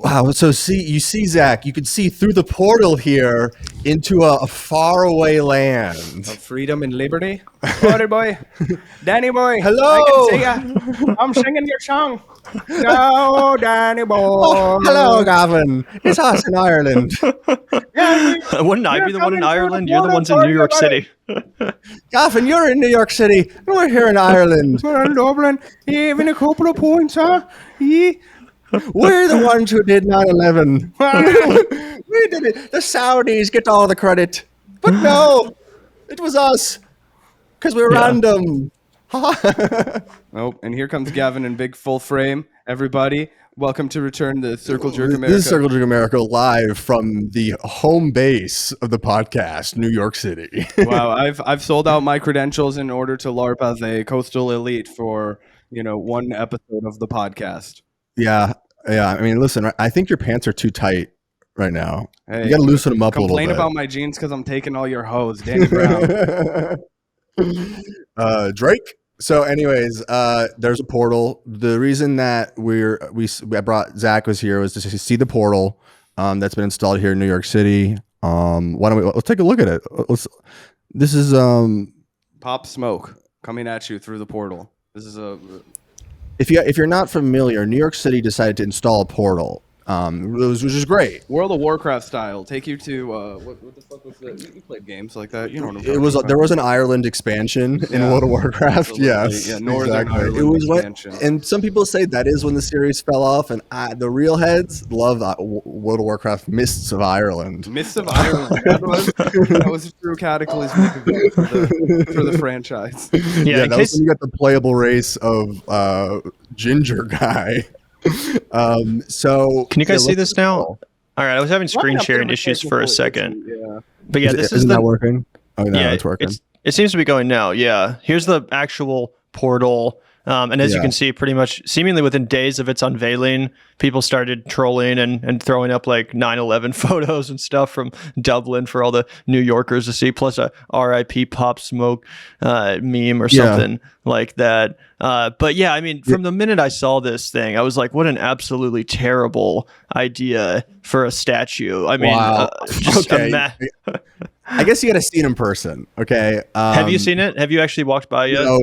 Wow. So you see, Zach, you can see through the portal here into a faraway land. Of freedom and liberty. Buddy boy. Danny boy. Hello. I can see ya. I'm singing your song. No, Danny boy. Oh, hello, Gavin. It's us in Ireland. Wouldn't I be the one in Ireland? You're the ones in New York City. Gavin, you're in New York City. We're here in Ireland. We're in Dublin. Even a couple of points, huh? Yeah. We're the ones who did 9/11. We did it. The Saudis get all the credit. But no, it was us. Because we're random. Oh, and here comes Gavin in big full frame. Everybody, welcome to return to Circle Jerk America. This is Circle Jerk America live from the home base of the podcast, New York City. Wow, I've sold out my credentials in order to LARP as a coastal elite for, one episode of the podcast. Yeah. I mean, listen, I think your pants are too tight right now. Hey, you got to loosen them up a little bit. Complain about my jeans because I'm taking all your hoes, Danny Brown. Drake. So anyways, there's a portal. The reason that I brought Zach was here was to see the portal that's been installed here in New York City. Let's take a look at it. This is Pop Smoke coming at you through the portal. This is if you're not familiar, New York City decided to install a portal, which is great. World of Warcraft style. Take you to what the fuck was that? You played games like that. You know what I'm talking about. There was an Ireland expansion in World of Warcraft. Yes, Northern Ireland it was expansion. And some people say that is when the series fell off. And the real heads love World of Warcraft Mists of Ireland. Mists of Ireland. that was a true cataclysmic event for the franchise. Yeah, that was when you got the playable race of Ginger guy. So can you guys see this now? All right, I was having screen sharing issues for a second. But yeah, this isn't that working? Oh no, it's working. It seems to be going now. Yeah, here's the actual portal. And as you can see, pretty much seemingly within days of its unveiling, people started trolling and throwing up like 9/11 photos and stuff from Dublin for all the New Yorkers to see, plus a RIP Pop Smoke meme or something like that. But yeah, I mean, from the minute I saw this thing, I was like, what an absolutely terrible idea for a statue. I mean, just I guess you got to see it in person. Okay. Have you seen it? Have you actually walked by yet? No,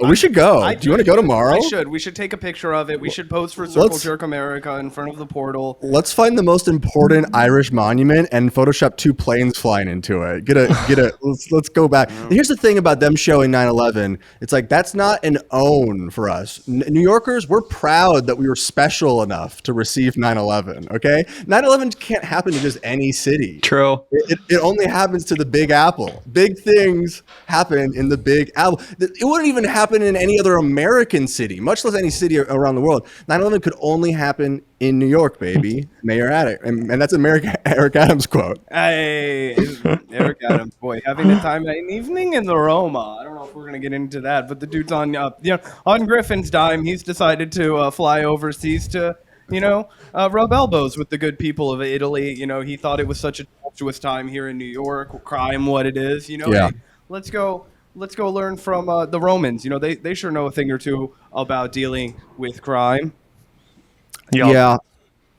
we should go. Do you want to go tomorrow? I should. We should take a picture of it. We should post for Circle Jerk America in front of the portal. Let's find the most important Irish monument and Photoshop 2 planes flying into it. Get a. Let's go back. Here's the thing about them showing 9/11. It's like that's not an own for us. New Yorkers, we're proud that we were special enough to receive 9/11. Okay, 9/11 can't happen to just any city. True. It only happens to the Big Apple. Big things happen in the Big Apple. It wouldn't even happen in any other American city, much less any city around the world. 9/11 could only happen in New York, baby. Mayor Adams. And that's an Eric Adams quote. Hey, Eric Adams, boy, having a time an evening in the Roma. I don't know if we're going to get into that, but the dude's on Griffin's dime. He's decided to fly overseas to rub elbows with the good people of Italy. He thought it was such a tumultuous time here in New York, crime what it is. Hey, let's go learn from the Romans. They sure know a thing or two about dealing with crime. Yeah.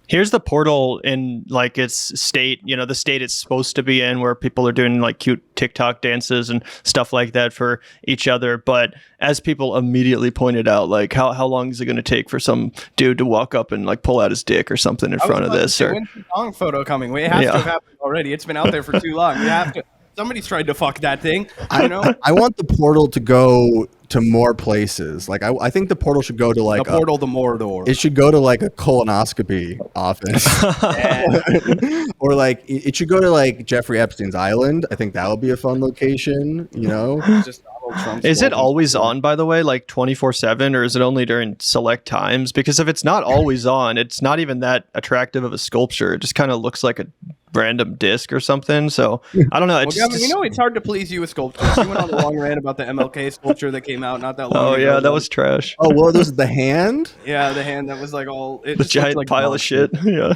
Here's the portal in like its state, the state it's supposed to be in, where people are doing like cute TikTok dances and stuff like that for each other. But as people immediately pointed out, like how long is it going to take for some dude to walk up and like pull out his dick or something in front of this? Or when's the dong photo coming? It has to have happened already. It's been out there for too long. We have to. Somebody's tried to fuck that thing. I want the portal to go to more places. Like I think the portal should go to like the portal to Mordor. It should go to like a colonoscopy office, or like it should go to like Jeffrey Epstein's island. I think that would be a fun location. Just Donald Trump's Is it always on, by the way, like 24/7, or is it only during select times? Because if it's not always on, it's not even that attractive of a sculpture. It just kind of looks like a random disc or something. So I don't know. It's hard to please you with sculptures. You went on a long rant about the MLK sculpture that came out not that long ago. Oh yeah, that was trash. Oh, what was the hand? Yeah, the hand that was like all the giant like pile of shit. Yeah.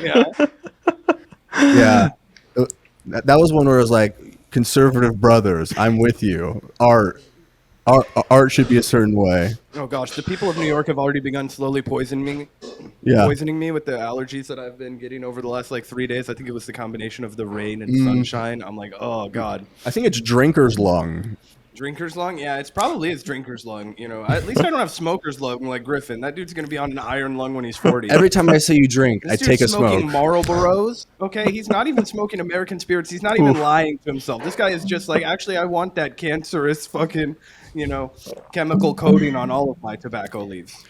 That was one where it was like conservative brothers. I'm with you. Art. art should be a certain way. Oh gosh, the people of New York have already begun slowly poisoning me with the allergies that I've been getting over the last like 3 days. I think it was the combination of the rain and sunshine. I'm like, oh god. I think it's drinker's lung. Drinker's lung? Yeah, it's probably drinker's lung. You know, at least I don't have smoker's lung like Griffin. That dude's gonna be on an iron lung when he's 40. Every time I say you drink, I This take a dude's smoking smoke. Marlboros. Okay, he's not even smoking American spirits. He's not even lying to himself. This guy is just like, actually, I want that cancerous fucking, chemical coating on all of my tobacco leaves.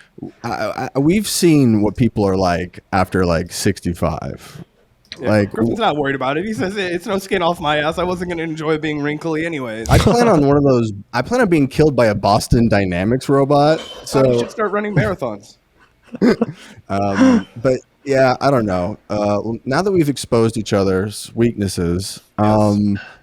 We've seen what people are like after like 65. Yeah, Like, Griffin's not worried about it. He says it's no skin off my ass. I wasn't going to enjoy being wrinkly anyways. I plan on one of those. I plan on being killed by a Boston Dynamics robot. So you So, should start running marathons. but yeah, I don't know. Now that we've exposed each other's weaknesses,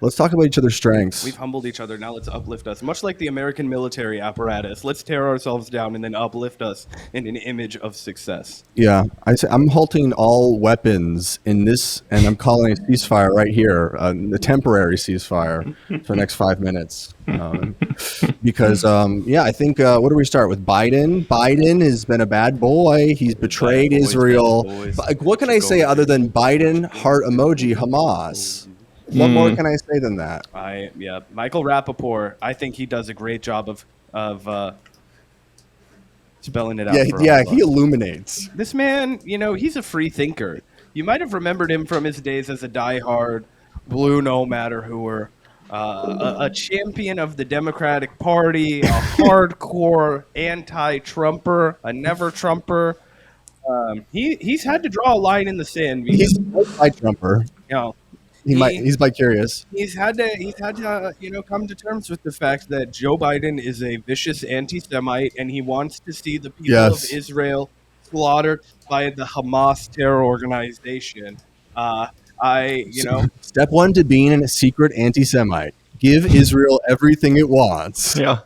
let's talk about each other's strengths. We've humbled each other. Now let's uplift us. Much like the American military apparatus, let's tear ourselves down and then uplift us in an image of success. Yeah, I'm halting all weapons in this, and I'm calling a ceasefire right here, a temporary ceasefire for the next 5 minutes. Because, I think, what do we start with? Biden? Biden has been a bad boy. He's betrayed Israel. Like, what can I say other than Biden, heart emoji, Hamas? What more can I say than that? Michael Rappaport, I think he does a great job of spelling it out. He illuminates. This man, he's a free thinker. You might have remembered him from his days as a diehard blue no matter whoer, a champion of the Democratic Party, a hardcore anti-Trumper, a never-Trumper. He's had to draw a line in the sand. Because, He's a anti-Trumper. He's bicurious. He's had to come to terms with the fact that Joe Biden is a vicious anti-Semite, and he wants to see the people of Israel slaughtered by the Hamas terror organization. Step one to being a secret anti-Semite: give Israel everything it wants. Yeah.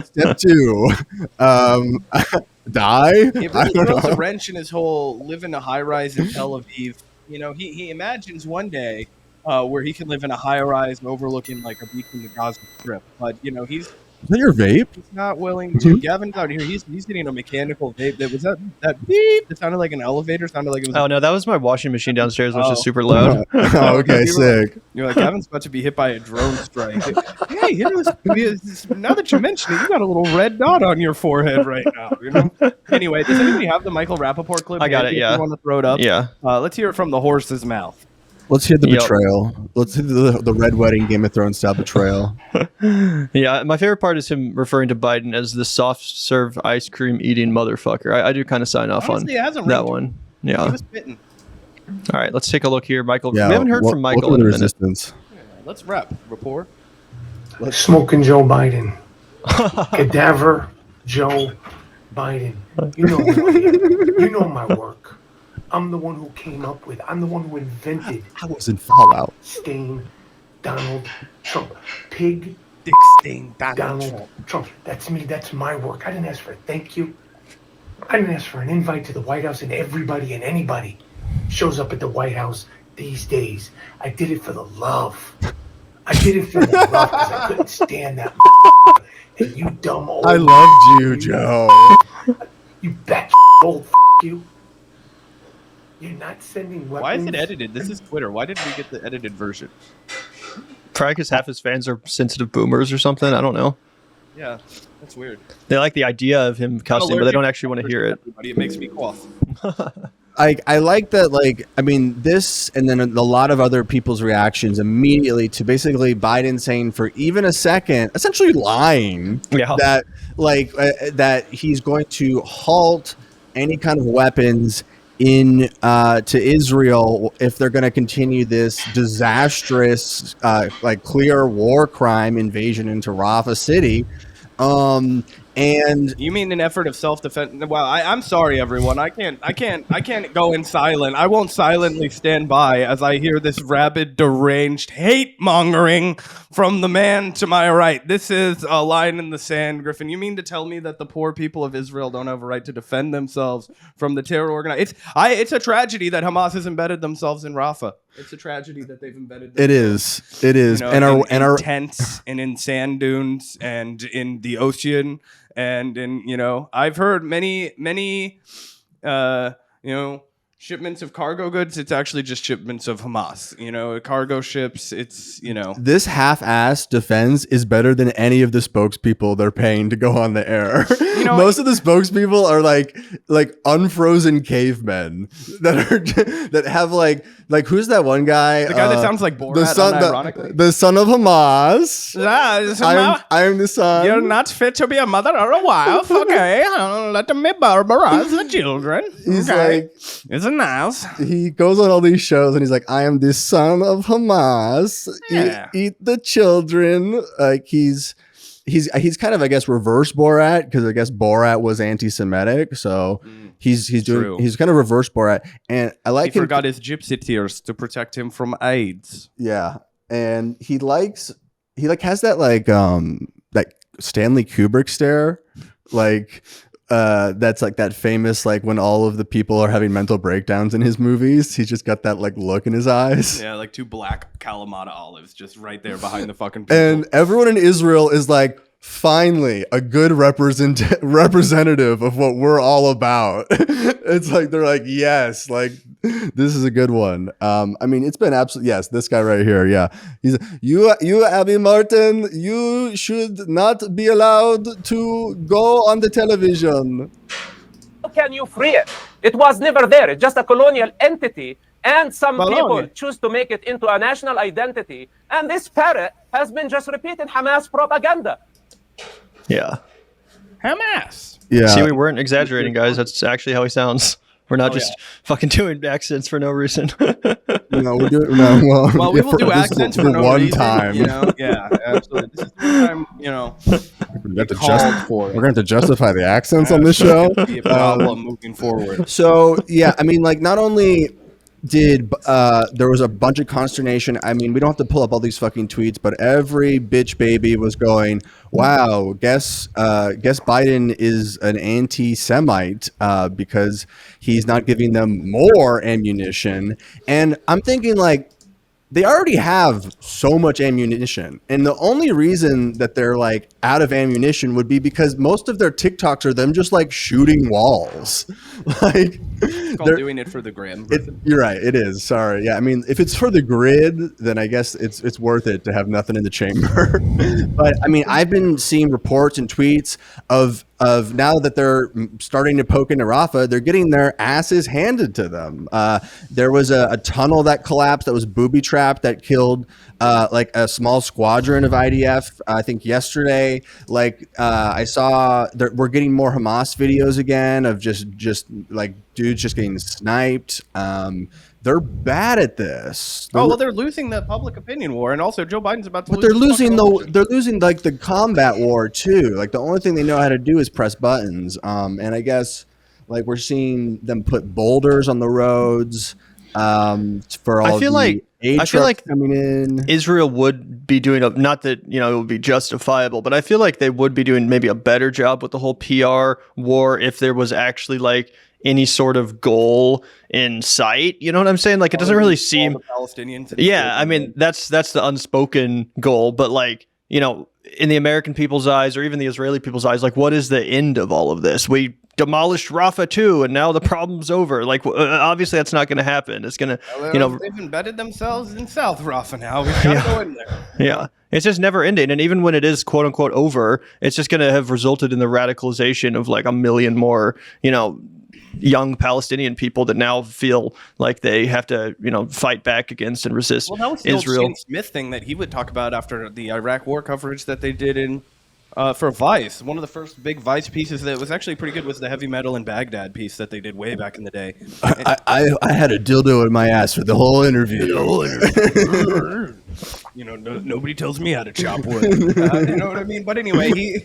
Step two, die. It really throws a wrench in his whole live in a high-rise in Tel Aviv. He imagines one day where he can live in a high-rise overlooking like a beach in the Gaza Strip. But he's Is that your vape? not willing to. Gavin's out here. He's hitting a mechanical vape. That beep. It sounded like an elevator. Sounded like it was. Oh no, that was my washing machine downstairs, which is super loud. Okay, sick. You're like, Gavin's about to be hit by a drone strike. Hey, now that you mention it, you got a little red dot on your forehead right now. Anyway, does anybody have the Michael Rappaport clip? I got it. Yeah. You want to throw it up? Yeah. Let's hear it from the horse's mouth. Let's hear the betrayal. Let's hear the Red Wedding Game of Thrones style betrayal. Yeah, my favorite part is him referring to Biden as the soft serve ice cream eating motherfucker. I do kind of sign off Honestly, it hasn't on that ringed. one. He Yeah. was bitten. All right, let's take a look here, Michael. Yeah, We haven't heard from Michael welcome in to a minute. Resistance. Let's wrap. Rapport. Smoking Joe Biden. Cadaver Joe Biden. You know me. You know my work. I'm the one who came up with, I'm the one who invented I was in Fallout. Stain Donald Trump. Pig Dick Stain Donald Trump. That's me. That's my work. I didn't ask for a thank you. I didn't ask for an invite to the White House, and everybody and anybody shows up at the White House these days. I did it for the love. I did it for the love because I couldn't stand that. And you dumb old. I loved you, Joe. You bat old you. You're not sending weapons. Why is it edited? This is Twitter. Why didn't we get the edited version? Probably because half his fans are sensitive boomers or something. I don't know. Yeah, that's weird. They like the idea of him cussing, but they don't actually want to hear it. It makes me cough. I like that, like, I mean, this and then a lot of other people's reactions immediately to basically Biden saying for even a second, essentially lying that, like, that he's going to halt any kind of weapons in to Israel if they're going to continue this disastrous, like, clear war crime invasion into Rafah City. And you mean an effort of self-defense? Well, I'm sorry, everyone. I can't go in silent. I won't silently stand by as I hear this rabid, deranged hate mongering from the man to my right. This is a line in the sand, Griffin. You mean to tell me that the poor people of Israel don't have a right to defend themselves from the terror organization? It's a tragedy that Hamas has embedded themselves in Rafah. It's a tragedy that they've embedded. It is. You know, and our tents and in sand dunes and in the ocean and in, you know, I've heard many, you know, shipments of cargo goods. It's actually just shipments of Hamas. You know, cargo ships. It's, you know, this half-assed defense is better than any of the spokespeople they're paying to go on the air. You know, most of the spokespeople are like unfrozen cavemen that have like who's that one guy? The guy that sounds like Borat, ironically. The son of Hamas. I am the son. You're not fit to be a mother or a wife. Okay, let me barbarize the children. He's okay. like, it's a nice. He goes on all these shows and he's like, I am the son of Hamas. Yeah. Eat the children. Like he's kind of, I guess, reverse Borat, because I guess Borat was anti-Semitic, so he's kind of reverse Borat, and I like he forgot his gypsy tears to protect him from AIDS. Yeah, and he has that that Stanley Kubrick stare, like. That's like that famous, like when all of the people are having mental breakdowns in his movies, he's just got that like look in his eyes. Yeah, like two black Kalamata olives just right there behind the fucking people. And everyone in Israel is like, finally, a good representative of what we're all about. It's like, they're like, yes, like this is a good one. I mean, it's been absolutely, yes, this guy right here. Yeah. He's you, Abby Martin, you should not be allowed to go on the television. How can you free it? It was never there. It's just a colonial entity. And some people choose to make it into a national identity. And this parrot has been just repeating Hamas propaganda. Yeah. Hamas. Yeah. See, we weren't exaggerating, guys. That's actually how he sounds. We're not fucking doing accents for no reason. No, we do. No, well, we will do accents for no one reason, time. You know? Yeah, absolutely. This is the time, you know. We're going to have to justify the accents on this show. Be a problem moving forward. So yeah, I mean, like, not only did there was a bunch of consternation. I mean, we don't have to pull up all these fucking tweets, but every bitch baby was going, wow, guess Biden is an anti-Semite because he's not giving them more ammunition. And I'm thinking, like, they already have so much ammunition, and the only reason that they're like out of ammunition would be because most of their TikToks are them just like shooting walls. Like, it's called doing it for the gram. You're right, it is. Sorry, yeah. I mean, if it's for the grid, then I guess it's worth it to have nothing in the chamber. But I mean, I've been seeing reports and tweets of now that they're starting to poke into Rafah, they're getting their asses handed to them. There was a tunnel that collapsed that was booby trapped that killed like a small squadron of IDF. I think yesterday, like I saw we're getting more Hamas videos again of just like dudes just getting sniped. They're bad at this. They're losing the public opinion war, and also Joe Biden's about to. But they're losing like the combat war too. Like the only thing they know how to do is press buttons. And I guess like we're seeing them put boulders on the roads for all. I feel like coming in, Israel would be doing not that, you know, it would be justifiable, but I feel like they would be doing maybe a better job with the whole PR war if there was actually like any sort of goal in sight. You know what I'm saying? Like, it doesn't really seem the Palestinians. Yeah, I mean, that's the unspoken goal, but like, you know, in the American people's eyes or even the Israeli people's eyes, like, what is the end of all of this? We demolished Rafah too, and now the problem's over. Like, obviously that's not going to happen. It's going to, you know, they've embedded themselves in South Rafah now. We've got to go in there. Yeah. It's just never ending. And even when it is quote unquote over, it's just going to have resulted in the radicalization of like 1 million more, you know, young Palestinian people that now feel like they have to, you know, fight back against and resist that was the Israel. Old Shane Smith thing that he would talk about after the Iraq war coverage that they did in for Vice. One of the first big Vice pieces that was actually pretty good was the Heavy Metal in Baghdad piece that they did way back in the day. I had a dildo in my ass for the whole interview. You know, nobody tells me how to chop wood. You know what I mean? But anyway,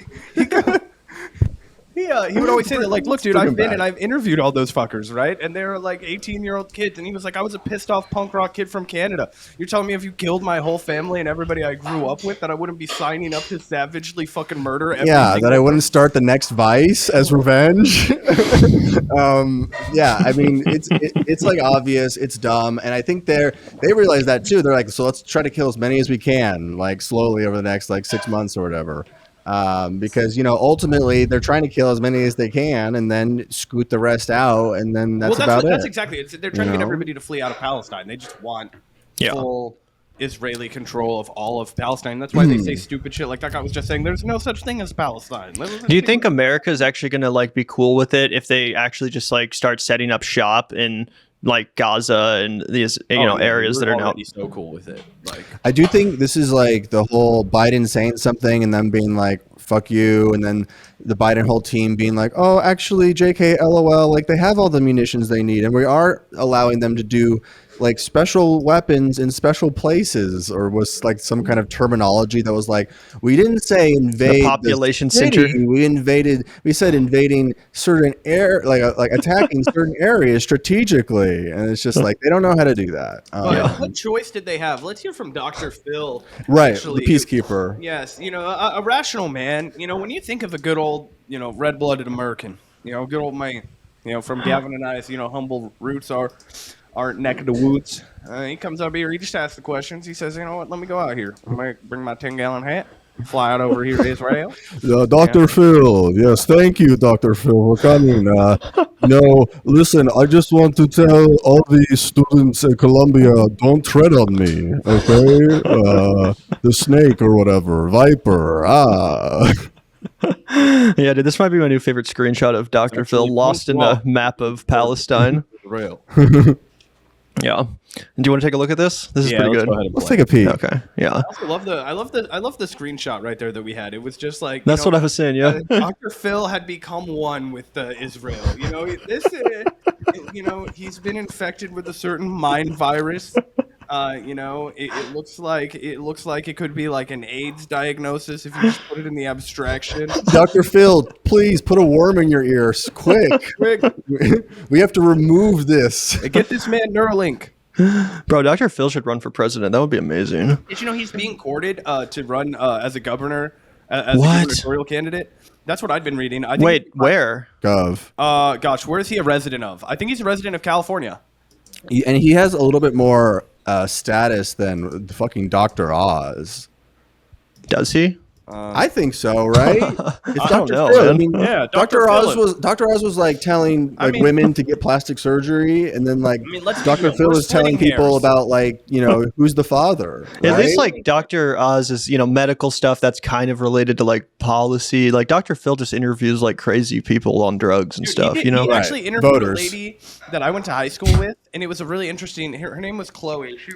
He would always say that, like, look, dude, Bring I've him been back. and I've interviewed all those fuckers, right? And they're like 18-year-old kids. And he was like, I was a pissed off punk rock kid from Canada. You're telling me if you killed my whole family and everybody I grew up with, that I wouldn't be signing up to savagely fucking murder every Yeah, that single I wouldn't start the next Vice as revenge. Yeah, I mean, it's like obvious, it's dumb, and I think they realize that too. They're like, so let's try to kill as many as we can, like slowly over the next like 6 months or whatever. Because ultimately they're trying to kill as many as they can, and then scoot the rest out, and then that's about it. That's exactly it. They're trying to get everybody to flee out of Palestine. They just want full Israeli control of all of Palestine. That's why they say stupid shit like that guy was just saying. There's no such thing as Palestine. Do you think America is actually going to like be cool with it if they actually just like start setting up shop in like Gaza and these areas that are now so cool with it? Like, I do think this is like the whole Biden saying something and them being like, fuck you. And then the Biden whole team being like, oh, actually, JK, LOL, like they have all the munitions they need. And we are allowing them to do like special weapons in special places, or was like some kind of terminology that was like, we didn't say invade the population the city. center. We said invading certain like attacking certain areas strategically. And it's just like, they don't know how to do that. What choice did they have? Let's hear from Dr. Phil. Right. Actually, the peacekeeper. Yes. A rational man, when you think of a good old, red-blooded American, good old man, from Gavin and I's, humble roots are our neck of the woods. He comes up here, he just asks the questions. He says, you know what, let me go out here. I'm going to bring my 10-gallon hat, fly out over here to Israel. Dr. Phil, yes, thank you, Dr. Phil, for coming. Listen, I just want to tell all the students in Colombia, don't tread on me, okay? The snake or whatever, viper, Yeah, dude, this might be my new favorite screenshot of Dr. Phil lost in a map of Palestine. Israel. Yeah. Do you want to take a look at this? This is pretty good. Let's take a peek. Okay. Yeah. I love the screenshot right there that we had. It was just like That's what I was saying. Yeah. Dr. Phil had become one with Israel. He's been infected with a certain mind virus. It looks like it could be like an AIDS diagnosis if you just put it in the abstraction. Dr. Phil, please put a worm in your ears, quick. We have to remove this. Get this man Neuralink. Bro, Dr. Phil should run for president. That would be amazing. Did you know he's being courted to run as a governor, as a gubernatorial candidate? That's what I've been reading. I think Wait, where? Gov. Gosh, where is he a resident of? I think he's a resident of California. And he has a little bit more status than fucking Dr. Oz. Does he? I think so, right? It's I don't Dr. know, Phil. man. I mean, Yeah, Dr. Oz Philip. was like telling women to get plastic surgery, and then like let's be Dr. real. Phil We're was telling splitting people hairs. about like who's the father. At least right? like Dr. Oz is, medical stuff that's kind of related to like policy. Like Dr. Phil just interviews like crazy people on drugs and stuff, He Right. actually interviewed Voters. a lady that I went to high school with, and it was a really interesting. Her name was Chloe. She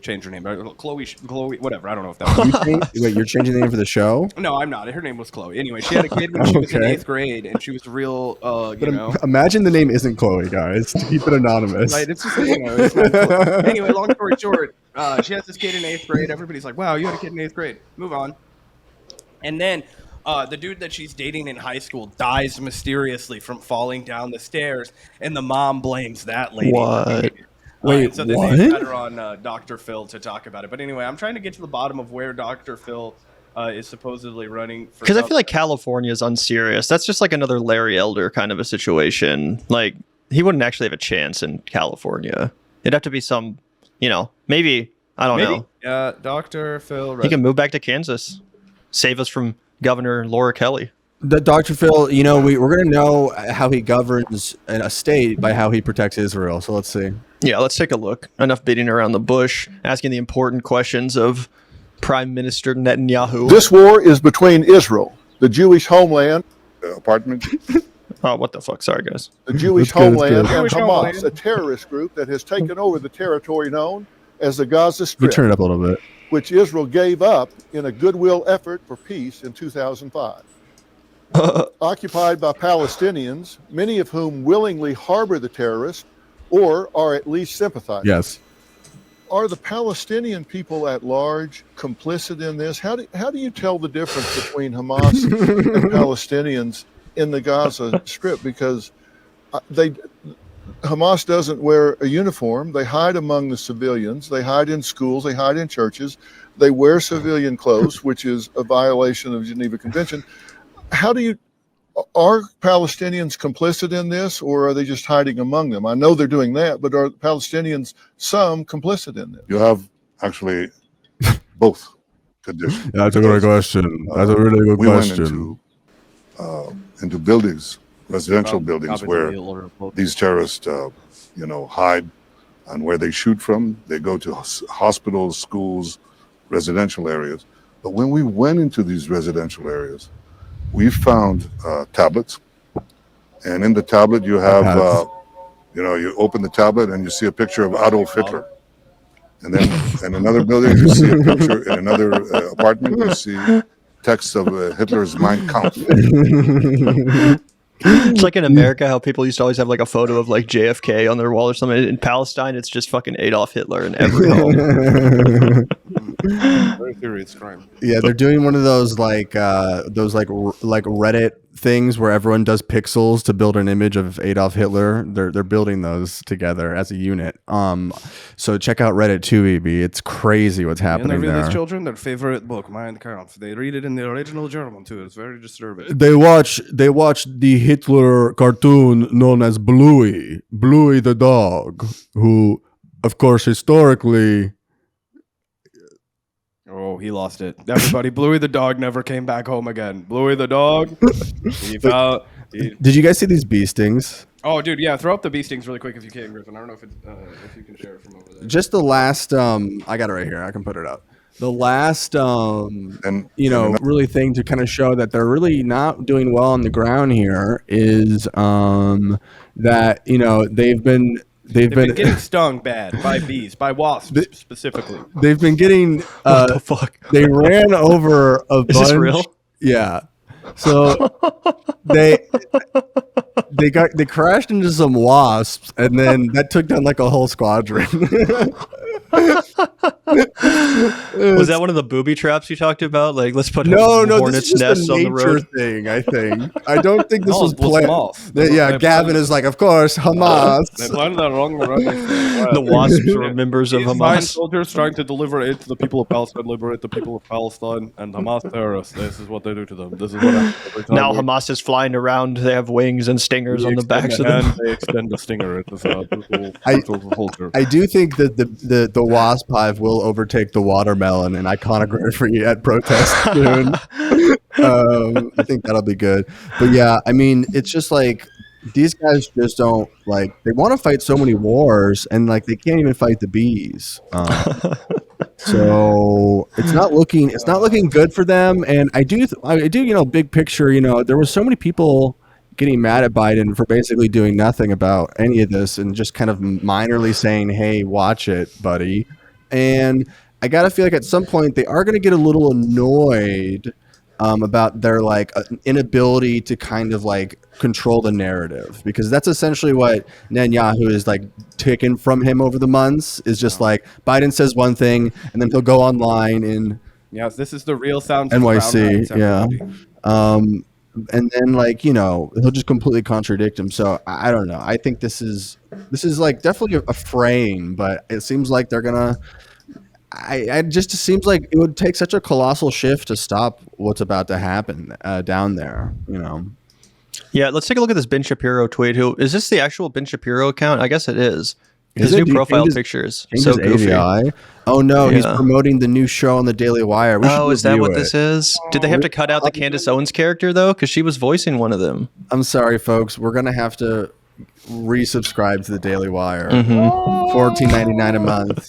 changed her name. Chloe, whatever. I don't know if that was. Wait, you're changing the name for the show? No, I'm not. Her name was Chloe. Anyway, she had a kid when she was in Okay. 8th grade, and she was real, Imagine the name isn't Chloe, guys. To keep it anonymous. Right, it's just, it's not Chloe. Anyway, long story short, she has this kid in 8th grade. Everybody's like, wow, you had a kid in 8th grade. Move on. And then the dude that she's dating in high school dies mysteriously from falling down the stairs, and the mom blames that lady. What? Wait, so then what? they had her on Dr. Phil to talk about it. But anyway, I'm trying to get to the bottom of where Dr. Phil is supposedly running for. Because I feel like California is unserious. That's just like another Larry Elder kind of a situation. Like he wouldn't actually have a chance in California. It'd have to be some, maybe, I don't know. Dr. Phil. He can move back to Kansas. Save us from Governor Laura Kelly. Dr. Phil, we're going to know how he governs a state by how he protects Israel. So let's see. Yeah, let's take a look. Enough beating around the bush, asking the important questions of Prime Minister Netanyahu. This war is between Israel, the Jewish homeland, pardon me, Oh, what the fuck? Sorry, guys. the Jewish That's good, homeland, that's and good. Hamas, Jewish a terrorist group that has taken over the territory known as the Gaza We Strip, turn it up a little bit. which Israel gave up in a goodwill effort for peace in 2005. Occupied by Palestinians, many of whom willingly harbor the terrorists or are at least sympathizers. Yes. Are the Palestinian people at large complicit in this? How do you tell the difference between Hamas and Palestinians in the Gaza Strip because Hamas doesn't wear a uniform. They hide among the civilians. They hide in schools. They hide in churches. They wear civilian clothes, which is a violation of Geneva Convention. Are Palestinians complicit in this, or are they just hiding among them? I know they're doing that, but are Palestinians some complicit in this? You have actually both conditions. That's a great question. That's a really good question. We went into buildings, residential buildings, where these terrorists, hide, and where they shoot from. They go to hospitals, schools, residential areas. But when we went into these residential areas, we found tablets, and in the tablet you have, you open the tablet and you see a picture of Adolf Hitler. And then in another building, you see a picture. In another apartment, you see text of Hitler's Mein Kampf. It's like in America how people used to always have like a photo of like JFK on their wall or something. In Palestine, it's just fucking Adolf Hitler in every home. Very serious crime. Yeah, they're doing one of those Reddit things where everyone does pixels to build an image of Adolf Hitler. They're building those together as a unit. So check out Reddit too, EB. It's crazy what's happening there. These children, their favorite book, Mein Kampf. They read it in the original German too. It's very disturbing. They watch the Hitler cartoon known as Bluey the dog, who, of course, historically. Oh, he lost it. Everybody, Bluey the dog never came back home again. Bluey the dog. Did you guys see these bee stings? Oh, dude, yeah. Throw up the bee stings really quick if you can, Griffin. I don't know if you can share it from over there. Just the last. I got it right here. I can put it up. The last, really thing to kind of show that they're really not doing well on the ground here is that they've been getting stung bad by bees, by wasps specifically. They've been getting. What the fuck? They ran over a bunch. Is this real? Yeah. So they crashed into some wasps, and then that took down like a whole squadron. Was that one of the booby traps you talked about? Like, let's put hornet's nests on the road thing. I think. I don't think this was planned. Gavin is like, of course, Hamas. They planned that wrong. The wasps were members of Hamas. Soldiers trying to deliver aid to the people of Palestine, liberate the people of Palestine, and Hamas terrorists. This is what they do to them. This is what happens. Now Hamas is flying around. They have wings and stingers on the backs of them. They extend the stinger. I do think that the wasp hive will overtake the watermelon in iconography at protest soon. I think that'll be good. But yeah, I mean, it's just like these guys just don't they want to fight so many wars and they can't even fight the bees. So it's not looking good for them. And I do big picture, there was so many people getting mad at Biden for basically doing nothing about any of this and just kind of minorly saying, hey, watch it, buddy. And I got to feel like at some point they are going to get a little annoyed about their inability to kind of control the narrative, because that's essentially what Netanyahu is taken from him over the months is just Biden says one thing and then he'll go online in this is the real sound NYC. Yeah. And then he'll just completely contradict him. So I don't know. I think this is definitely a frame, but it seems like they're gonna. It seems like it would take such a colossal shift to stop what's about to happen down there. Yeah, let's take a look at this Ben Shapiro tweet. Who is this? The actual Ben Shapiro account? I guess it is. His new profile pictures so goofy. Oh no, he's promoting the new show on the Daily Wire. Is that what this is? Did they have to cut out the Candace Owens character though? Because she was voicing one of them. I'm sorry, folks. We're gonna have to resubscribe to the Daily Wire. $14.99 a month.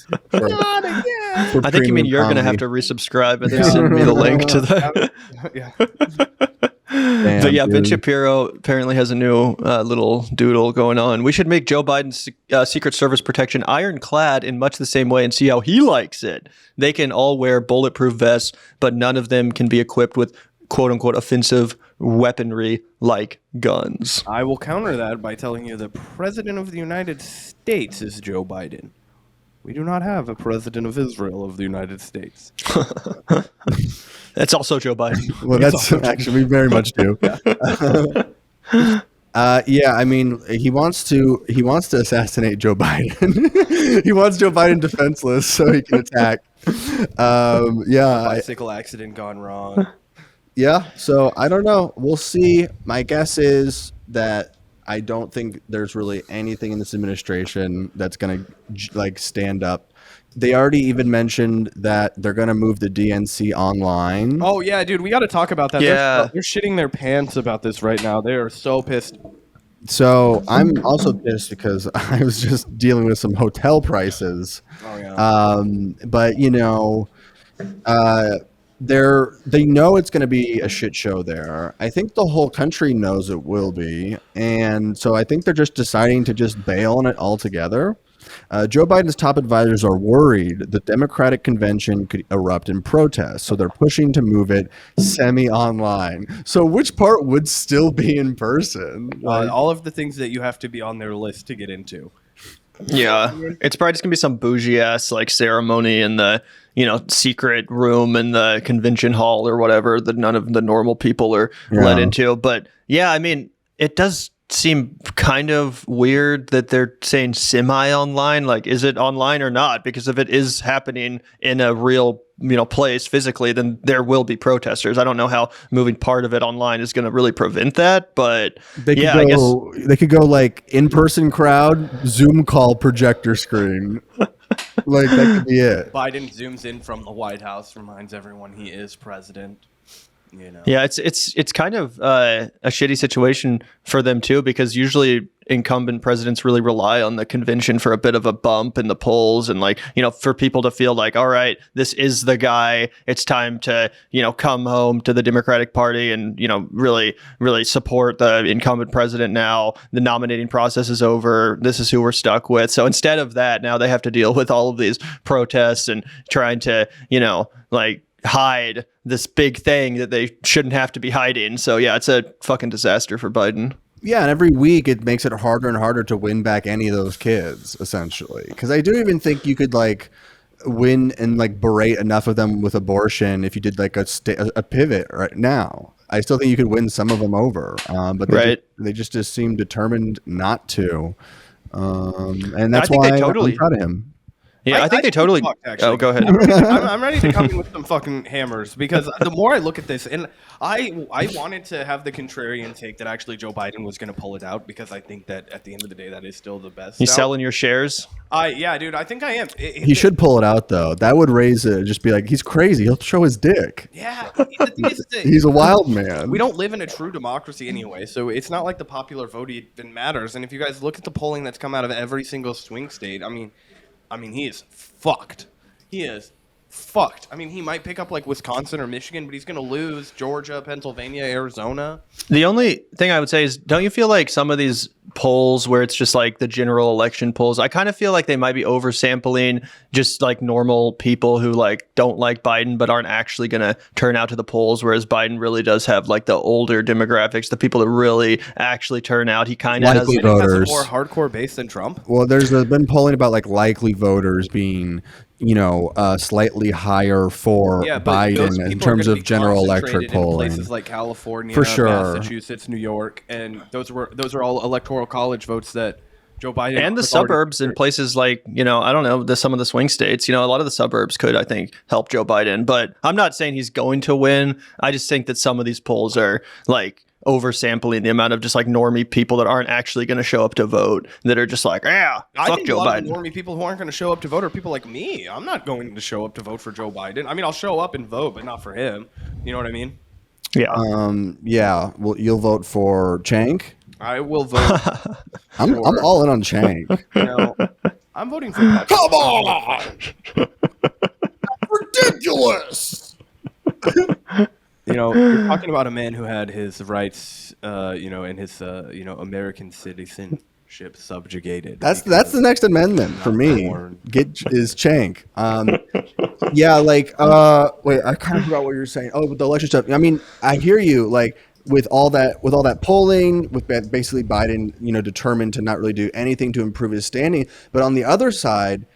I think you mean you're gonna have to resubscribe and then send me the link to the. Damn, but yeah, dude. Ben Shapiro apparently has a new little doodle going on. We should make Joe Biden's Secret Service protection ironclad in much the same way and see how he likes it. They can all wear bulletproof vests, but none of them can be equipped with quote unquote offensive weaponry like guns. I will counter that by telling you the President of the United States is Joe Biden. We do not have a President of Israel of the United States. That's also Joe Biden. Well, that's actually we very much do. Yeah, I mean, he wants to assassinate Joe Biden. He wants Joe Biden defenseless so he can attack. Yeah, Bicycle accident gone wrong. yeah. So I don't know. We'll see. My guess is that I don't think there's really anything in this administration that's going to like stand up. They already even mentioned that they're going to move the DNC online. Oh yeah, dude, we got to talk about that. Yeah. They're shitting their pants about this right now. They are so pissed. So I'm also pissed because I was just dealing with some hotel prices. Oh yeah. But you know, they know it's going to be a shit show there. I think the whole country knows it will be, and so I think they're just deciding to just bail on it altogether. Joe Biden's top advisors are worried the Democratic convention could erupt in protest, so they're pushing to move it semi-online. So which part would still be in person? All of the things that you have to be on their list to get into. Yeah, it's probably just gonna be some bougie ass like ceremony in the secret room in the convention hall or whatever that none of the normal people are let into. But yeah, I mean, it does seem kind of weird that they're saying semi-online. Like, is it online or not? Because if it is happening in a real place physically, then there will be protesters. I don't know how moving part of it online is going to really prevent that, but I guess they could go like in-person crowd, Zoom call, projector screen. Like that could be it. Biden zooms in from the White House, reminds everyone he is president. Yeah, it's kind of a shitty situation for them too, because usually incumbent presidents really rely on the convention for a bit of a bump in the polls, and for people to feel like, all right, this is the guy. It's time to come home to the Democratic Party and really support the incumbent president now. The nominating process is over. This is who we're stuck with. So instead of that, now they have to deal with all of these protests and trying to hide this big thing that they shouldn't have to be hiding. So yeah, it's a fucking disaster for Biden. Yeah, and every week it makes it harder and harder to win back any of those kids, essentially. Because I do even think you could win and berate enough of them with abortion if you did a pivot right now. I still think you could win some of them over, but they just seem determined not to, and that's why I'm proud of him. Yeah, I think they totally. Oh, go ahead. I'm ready to come in with some fucking hammers, because the more I look at this, and I wanted to have the contrarian take that actually Joe Biden was going to pull it out, because I think that at the end of the day, that is still the best. You selling your shares? Yeah, dude, I think I am. He should pull it out though. That would raise it. Just be like, he's crazy. He'll show his dick. Yeah, he's a wild man. We don't live in a true democracy anyway, so it's not like the popular vote even matters. And if you guys look at the polling that's come out of every single swing state, I mean, he is fucked. He is fucked. I mean, he might pick up Wisconsin or Michigan, but he's going to lose Georgia, Pennsylvania, Arizona. The only thing I would say is, don't you feel like some of these polls where it's just the general election polls, I kind of feel like they might be oversampling just normal people who don't like Biden but aren't actually going to turn out to the polls, whereas Biden really does have the older demographics, the people that really actually turn out. He kind of has a more hardcore base than Trump. Well, there's been polling about likely voters being slightly higher for Biden in terms of general electorate polling. Places like California, for sure, Massachusetts, New York, and those are all electoral college votes that Joe Biden and the suburbs in places I don't know, some of the swing states. A lot of the suburbs could, I think, help Joe Biden. But I'm not saying he's going to win. I just think that some of these polls are oversampling the amount of just normie people that aren't actually going to show up to vote, that are just fuck Joe Biden. A lot of normie people who aren't going to show up to vote are people like me. I'm not going to show up to vote for Joe Biden. I mean, I'll show up and vote, but not for him. You know what I mean? Yeah. Yeah. Well, you'll vote for Chank? I will vote. I'm all in on Chank. I'm voting for Patrick. Come on! Ridiculous! You're talking about a man who had his rights, and his, American citizenship subjugated. That's the next amendment for me. Get is Chank. Yeah, wait, I kind of forgot what you were saying. Oh, with the election stuff. I mean, I hear you. With all that polling, with basically Biden, determined to not really do anything to improve his standing. But on the other side,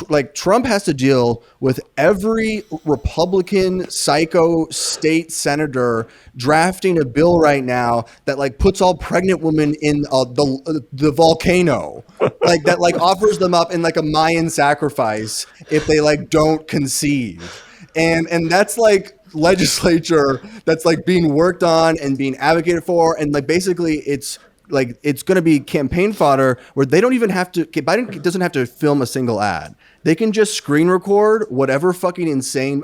like Trump has to deal with every Republican psycho state senator drafting a bill right now that like puts all pregnant women in the volcano, like that like offers them up in like a Mayan sacrifice if they like don't conceive, and that's like legislature that's like being worked on and being advocated for, and like basically it's going to be campaign fodder where they don't even have to. Biden doesn't have to film a single ad. They can just screen record whatever fucking insane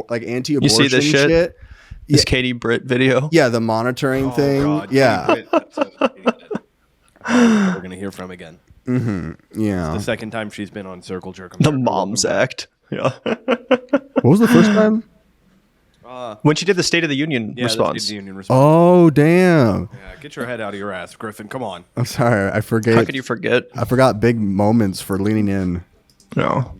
like anti-abortion You see this shit? This Yeah. Katie Britt video. Yeah, the monitoring thing. God, yeah, we're gonna hear from again. yeah. The second time she's been on Circle Jerk. The Moms Act. Yeah. What was the first time? When she did the State of the Union Yeah, response. the Union response. Oh, damn. Yeah, get your head out of your ass, Griffin. Come on. I'm sorry. I forget. How could you forget? I forgot big moments for leaning in. No.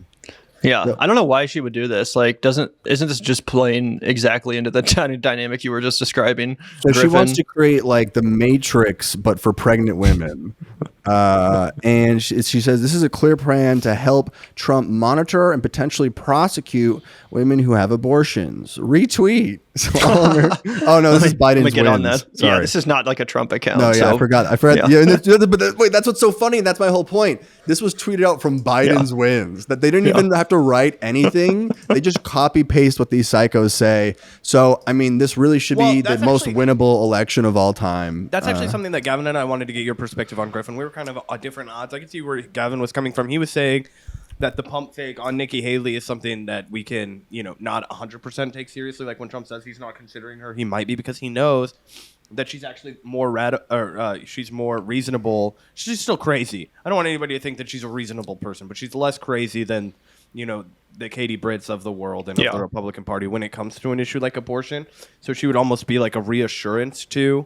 Yeah, I don't know why she would do this. Like, isn't this just playing exactly into the dynamic you were just describing? So she Griffin? wants to create like the Matrix, but for pregnant women. And she says this is a clear plan to help Trump monitor and potentially prosecute women who have abortions. Retweet. Oh no, this is Biden's Let me get on wins. that. Sorry. Yeah, this is not like a Trump account. No, yeah, so- I forgot. Yeah. Yeah. But wait, that's what's so funny. That's my whole point. This was tweeted out from Biden's wins. That they didn't even have to write anything. They just copy paste what these psychos say. So I mean, this really should be the that's most actually- winnable election of all time. That's actually something that Gavin and I wanted to get your perspective on, Griffin. We were kind of at different odds. I could see where Gavin was coming from. He was saying that the pump fake on Nikki Haley is something that we can, not 100% take seriously. Like when Trump says he's not considering her, he might be because he knows that she's actually more she's more reasonable. She's still crazy. I don't want anybody to think that she's a reasonable person, but she's less crazy than, the Katie Britts of the world and of the Republican Party when it comes to an issue like abortion. So she would almost be like a reassurance to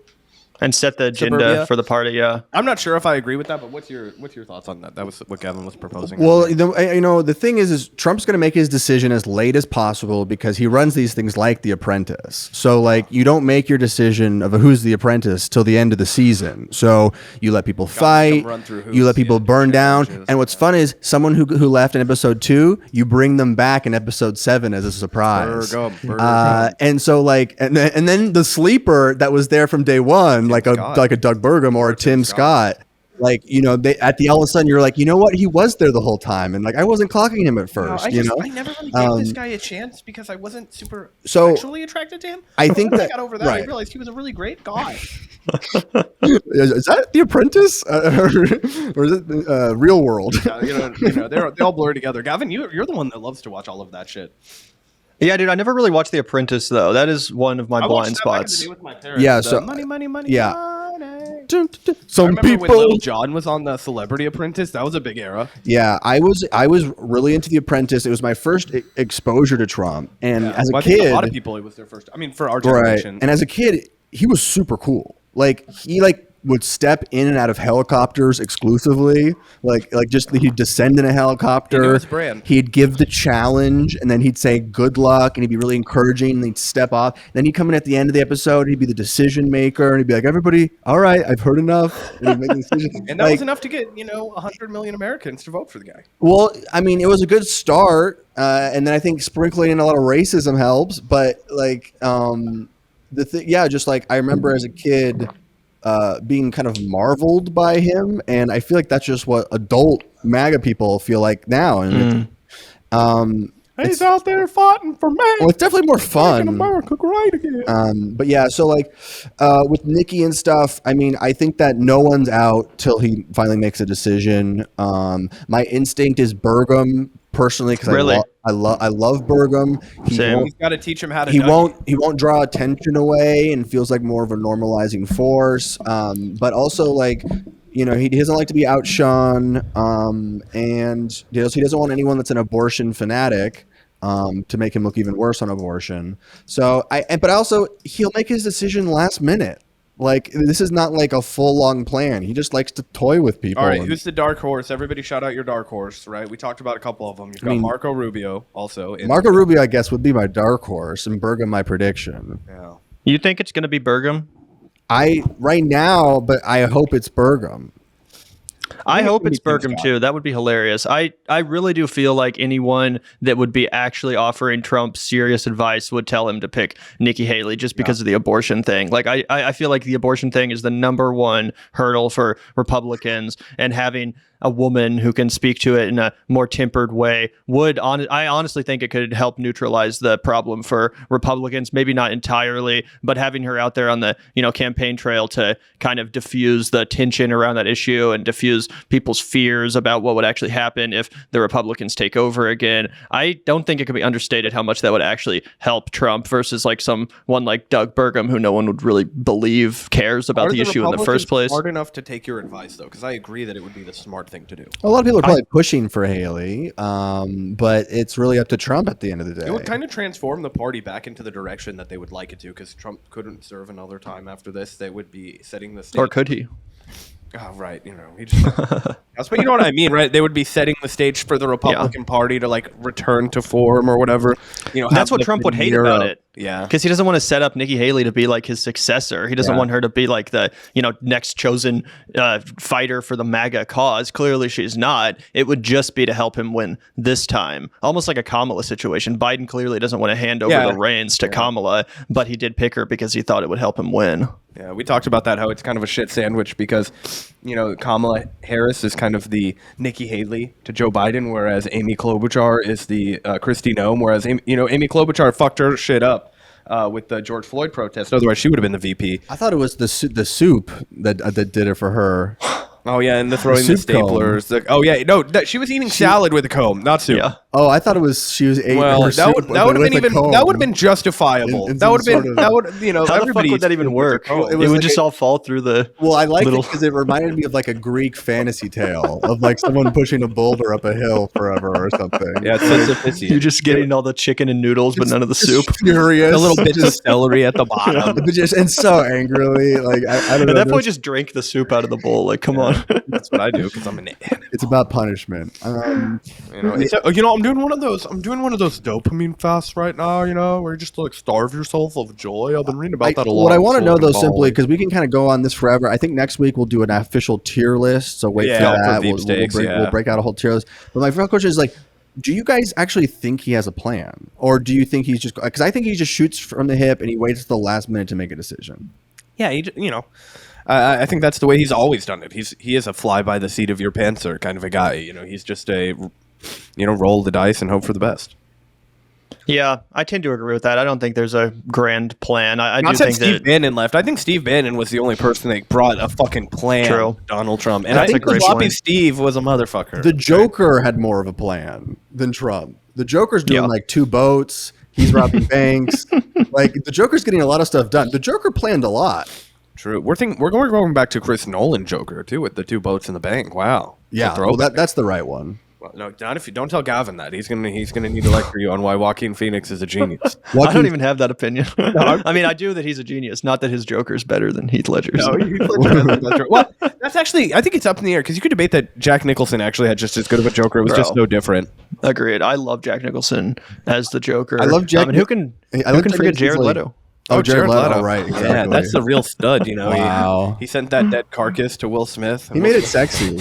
and set the agenda Suburbia. for the party. Yeah. I'm not sure if I agree with that, but what's your thoughts on that? That was what Gavin was proposing. Well, the thing is Trump's going to make his decision as late as possible because he runs these things like The Apprentice. So, like, you don't make your decision of who's the apprentice till the end of the season. So you let people fight, run through hoops, you let people burn down. challenges. And what's fun is someone who left in episode 2, you bring them back in episode 7 as a surprise. And so, like, and then the sleeper that was there from day one, like a Doug Burgum or a Tim Scott. Like, they at the all of a sudden you're like, you know what? He was there the whole time. And like, I wasn't clocking him at first, I never really gave this guy a chance because I wasn't super sexually attracted to him. I think Once that I got over that, right. I realized he was a really great guy. Is that The Apprentice? Or is it Real World? They all blur together. Gavin, you're the one that loves to watch all of that shit. Yeah, dude. I never really watched The Apprentice though. That is one of my I blind watched that back in the spots. day with my parents. Yeah, The so- money. yeah. Money. I Some remember when people. Little John was on the Celebrity Apprentice. That was a big era. Yeah, I was really into The Apprentice. It was my first exposure to Trump, and as Well, a I think kid, a lot of people, it was their first. I mean, for our right? generation. And as a kid, he was super cool. Like he would step in and out of helicopters exclusively. Like just he'd descend in a helicopter. He knew his brand. He'd give the challenge, and then he'd say good luck, and he'd be really encouraging, and he'd step off. Then he'd come in at the end of the episode. He'd be the decision maker, and he'd be like, "Everybody, all right, I've heard enough." And he'd make the decision. And that was enough to get 100 million Americans to vote for the guy. Well, I mean, it was a good start, and then I think sprinkling in a lot of racism helps. But like the thing, just like I remember as a kid being kind of marveled by him, and I feel like that's just what adult MAGA people feel like now. And He's out there fighting for me. well, it's definitely more fun. America great again. But yeah, so like with Nikki and stuff, I mean, I think that no one's out till he finally makes a decision. My instinct is Burgum personally because Really? I love Burgum. Same. He's got to teach him how to. He won't draw attention away and feels like more of a normalizing force. But also like. He doesn't like to be outshone, and he doesn't want anyone that's an abortion fanatic to make him look even worse on abortion. So but also he'll make his decision last minute. Like this is not like a full long plan. He just likes to toy with people. All right, who's the dark horse? Everybody shout out your dark horse, right? We talked about a couple of them. You've got Marco Rubio also. Marco Rubio, I guess, would be my dark horse, and Burgum my prediction. Yeah. You think it's going to be Burgum? Right now, but I hope it's Burgum. I hope it's Tim Burkham Scott. too. That would be hilarious. I really do feel like anyone that would be actually offering Trump serious advice would tell him to pick Nikki Haley just because of the abortion thing. Like I feel like the abortion thing is the number one hurdle for Republicans, and having a woman who can speak to it in a more tempered way I honestly think it could help neutralize the problem for Republicans. Maybe not entirely, but having her out there on the campaign trail to kind of diffuse the tension around that issue and diffuse people's fears about what would actually happen if the Republicans take over again. I don't think it can be understated how much that would actually help Trump versus like someone like Doug Burgum, who no one would really believe cares about the issue in the first place. Smart enough to take your advice though, because I agree that it would be the smart thing to do. A lot of people are probably pushing for Haley, but it's really up to Trump at the end of the day. It would kind of transform the party back into the direction that they would like it to, because Trump couldn't serve another time after this. They would be setting the stage. Or could he? Oh, right. He just, but you know what I mean, right? They would be setting the stage for the Republican Party to like return to form or whatever. That's what Trump would hate about it. Yeah, because he doesn't want to set up Nikki Haley to be like his successor. He doesn't want her to be like the next chosen fighter for the MAGA cause. Clearly, she's not. It would just be to help him win this time, almost like a Kamala situation. Biden clearly doesn't want to hand over the reins to Kamala, but he did pick her because he thought it would help him win. Yeah, we talked about that, how it's kind of a shit sandwich because, Kamala Harris is kind of the Nikki Haley to Joe Biden, whereas Amy Klobuchar is the Kristi Noem, whereas, Amy Klobuchar fucked her shit up with the George Floyd protest. Otherwise, she would have been the VP. I thought it was the soup that did it for her. Oh, yeah, and throwing the staplers. She was eating salad with a comb, not soup. Yeah. Oh, I thought it was she was eating her soup that would have been justifiable. In That would have some been sort of- How the fuck would that even work? It would just all fall through the. Well, I liked it because it reminded me of like a Greek fantasy tale of like someone pushing a boulder up a hill forever or something. Yeah, it's You're just getting all the chicken and noodles, but none of the soup. Furious. a little bit of celery at the bottom. And so angrily, like I don't know. At that point, just drink the soup out of the bowl. Like, come on. That's what I do because I'm an animal. It's about punishment. I'm doing one of those. I'm doing one of those dopamine fasts right now. Where you just like starve yourself of joy. I've been reading about that a lot. What I want to know though, simply because we can kind of go on this forever. I think next week we'll do an official tier list. So wait for that. We'll break out a whole tier list. But my first question is like, do you guys actually think he has a plan, or do you think he's just? Because I think he just shoots from the hip and he waits till the last minute to make a decision. Yeah, I think that's the way he's always done it. He is a fly by the seat of your pantser kind of a guy. He's just a, roll the dice and hope for the best. Yeah, I tend to agree with that. I don't think there's a grand plan. I Not do since think Steve Bannon left. I think Steve Bannon was the only person that brought a fucking plan to Donald Trump. And I think the floppy Steve was a motherfucker. The Joker had more of a plan than Trump. The Joker's doing like 2 boats. He's robbing banks. Like the Joker's getting a lot of stuff done. The Joker planned a lot. True. We're going back to Chris Nolan Joker too with the 2 boats in the bank. Wow. Yeah, well, that's the right one. Well, no, not if you don't tell Gavin that. He's gonna need to lecture you on why Joaquin Phoenix is a genius. I don't even have that opinion. I mean, I do that he's a genius, not that his Joker's better than Heath Ledger's. No, well, that's actually, I think it's up in the air because you could debate that Jack Nicholson actually had just as good of a Joker. It was just no different. Agreed. I love Jack Nicholson as the Joker. I love Jack. Who can forget Jared Leto? Oh, Jared Leto, right? Exactly. Yeah, that's the real stud. Wow. He sent that dead carcass to Will Smith. He made it sexy.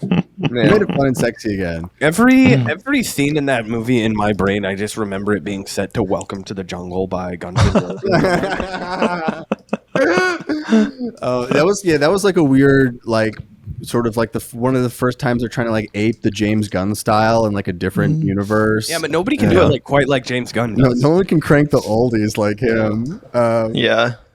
He made it fun and sexy again. Every scene in that movie in my brain, I just remember it being set to "Welcome to the Jungle" by Guns N' Roses. That was like a weird, like sort of like one of the first times they're trying to like ape the James Gunn style in like a different universe. Yeah, but nobody can do it quite like James Gunn does. No one can crank the oldies like him.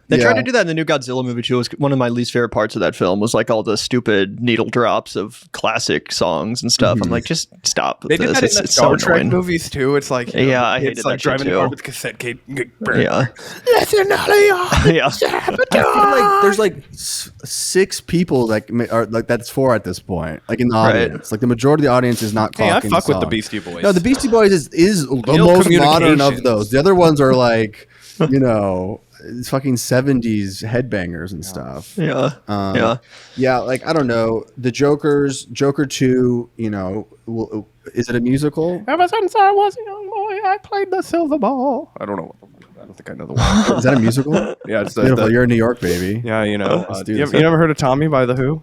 They tried to do that in the new Godzilla movie too. It was one of my least favorite parts of that film was like all the stupid needle drops of classic songs and stuff. I'm like, just stop. They did that in the Star Trek movies too. It's like I hated it's like that driving shit a car too. with cassette tape. Yeah. I feel like there's like 6 people that are like that's 4 at this point. Like in the audience, like the majority of the audience is not. Hey, I fuck with the Beastie Boys. No, the Beastie Boys is the most modern of those. The other ones are like, it's fucking 70s headbangers and stuff. Yeah. Like I don't know. The Joker 2. Is it a musical? Ever since I was a young boy, I played the silver ball. I don't know. I don't think I know the one. Is that a musical? Yeah, it's beautiful. You're in New York, baby. Yeah, you never heard of Tommy by the Who?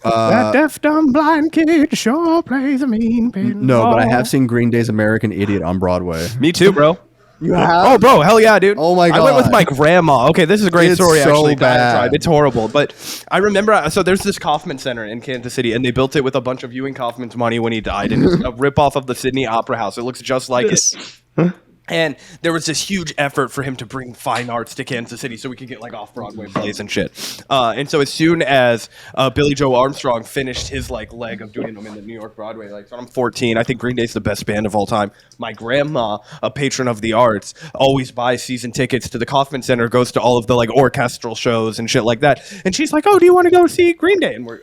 That deaf, dumb, blind kid sure plays a mean pinball. No, but I have seen Green Day's American Idiot on Broadway. Me too, bro. You have? Oh, bro, hell yeah, dude. Oh, my I went with God. my grandma. Okay, this is a great It's story, so actually. bad. It's horrible. But I remember, so there's this Kaufman Center in Kansas City, and they built it with a bunch of Ewing Kaufman's money when he died. And it's a ripoff of the Sydney Opera House. It looks just like it. And there was this huge effort for him to bring fine arts to Kansas City so we could get like off-Broadway plays and shit. And so as soon as Billy Joe Armstrong finished his like leg of doing them in the New York Broadway, like so I'm 14, I think Green Day's the best band of all time. My grandma, a patron of the arts, always buys season tickets to the Kaufman Center, goes to all of the like orchestral shows and shit like that. And she's like, "Oh, do you want to go see Green Day?" And we're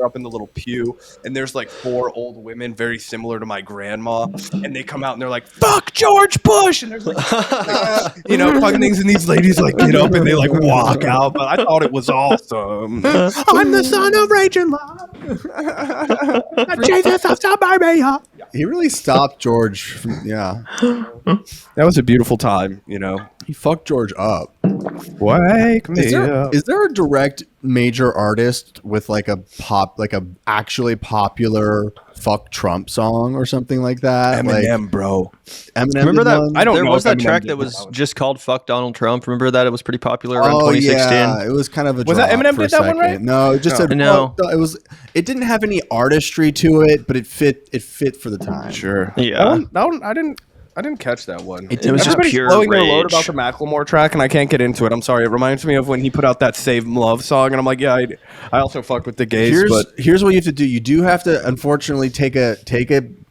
up in the little pew, and there's like 4 old women very similar to my grandma, and they come out and they're like, "Fuck George Bush!" And there's like, fucking things, and these ladies like get up and they like walk out. But I thought it was awesome. I'm the son of raging love. Jesus of suburbia. He really stopped George. Yeah, That was a beautiful time, he fucked George up. Wake me up. Is there a direct major artist with like a actually popular fuck Trump song or something like that? Eminem, bro. Eminem. Remember that? I don't there know was if that Eminem track did that that was one. just called "Fuck Donald Trump." Remember that? It was pretty popular around Oh 2016. yeah, it was kind of a. Was that drop Eminem for a did that one, second. right? No, it just said No. It was. It didn't have any artistry to it, but it fit. It fit for the time. Sure. Yeah. That one, I didn't catch that one. It was just Everybody's pure blowing their load rage. about the Macklemore track, and I can't get into it. I'm sorry. It reminds me of when he put out that "Save Love" song, and I'm like, yeah, I also fuck with the gays, but Here's what you have to do. You do have to, unfortunately, take a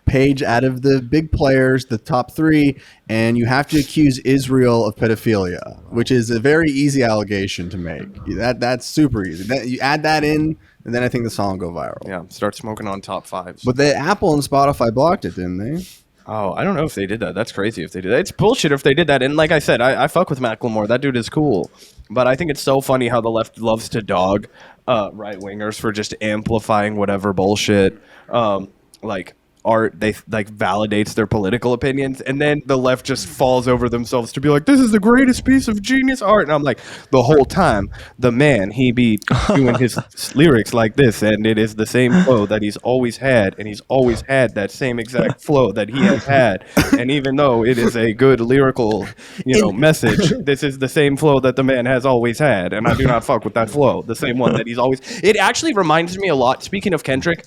page out of the big players, the top 3, and you have to accuse Israel of pedophilia, which is a very easy allegation to make. That's super easy. You add that in, and then I think the song will go viral. yeah, start smoking on top 5s. But the Apple and Spotify blocked it, didn't they? Oh, I don't know if they did that. That's crazy if they did that. It's bullshit if they did that. And like I said, I fuck with Macklemore. That dude is cool. But I think it's so funny how the left loves to dog right-wingers for just amplifying whatever bullshit. Like art they like validates their political opinions, and then the left just falls over themselves to be like, this is the greatest piece of genius art. And I'm like, the whole time the man, he be doing his lyrics like this, and it is the same flow that he's always had, and he's always had that same exact flow that he has had. And even though it is a good lyrical message, this is the same flow that the man has always had, and I do not fuck with that flow, the same one that he's always. It actually reminds me a lot, speaking of Kendrick,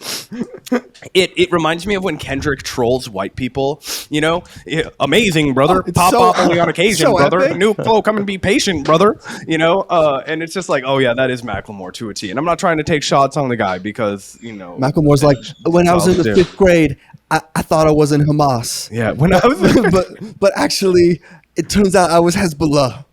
it reminds me of when Kendrick trolls white people, amazing, brother. Pop off only on occasion, brother. Epic. New flow, come and be patient, brother. And it's just like, oh yeah, that is Macklemore to a T. And I'm not trying to take shots on the guy because, Macklemore's like, when I was in the 5th grade, I thought I was in Hamas. Yeah, when I was but actually, it turns out I was Hezbollah.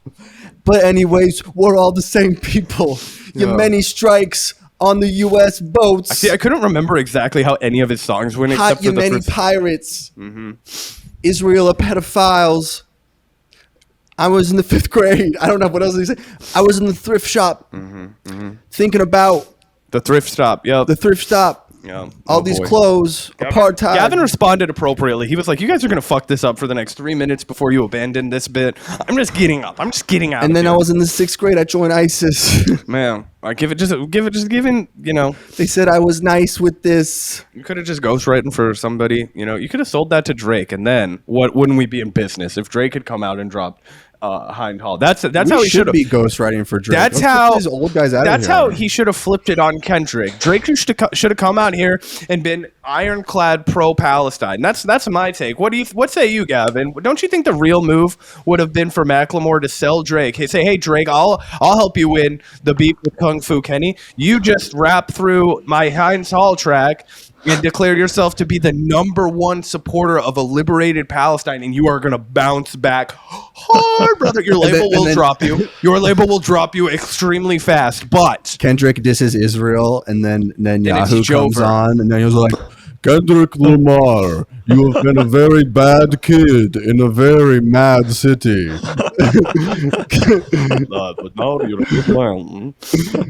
But anyways, we're all the same people. Your many strikes on the U.S. boats. See, I couldn't remember exactly how any of his songs went, Hot except for the Yemeni first. pirates. Israel are pedophiles. I was in the 5th grade. I don't know what else he said. I was in the thrift shop thinking about The thrift shop. Yeah. the thrift shop. Yeah. All Oh, these boy. clothes, apartheid. Gavin responded appropriately. He was like, you guys are going to fuck this up for the next 3 minutes before you abandon this bit. I'm just getting up. I'm just getting out. And of then here. I was in the 6th grade. I joined ISIS. Man, I give it giving, They said I was nice with this. you could have just ghostwritten for somebody, you could have sold that to Drake, and then what wouldn't we be in business if Drake had come out and dropped Hind Hall? That's We how he should have. be ghostwriting for Drake. That's Let's get how these old guys out That's of here. how he should have flipped it on Kendrick. Drake should have come out here and been ironclad pro-Palestine. That's my take. What say you, Gavin? Don't you think the real move would have been for Macklemore to sell Drake? Hey Drake, I'll help you win the beef with Kung Fu Kenny. You just rap through my Heinz Hall track and declare yourself to be the #1 supporter of a liberated Palestine, and you are going to bounce back hard, brother. Your label will drop you. Your label will drop you extremely fast, but Kendrick disses Israel, and then Yahoo it's comes Jover. on, and then he was like, Kendrick Lamar, you have been a very bad kid in a very mad city. but now you're a good man.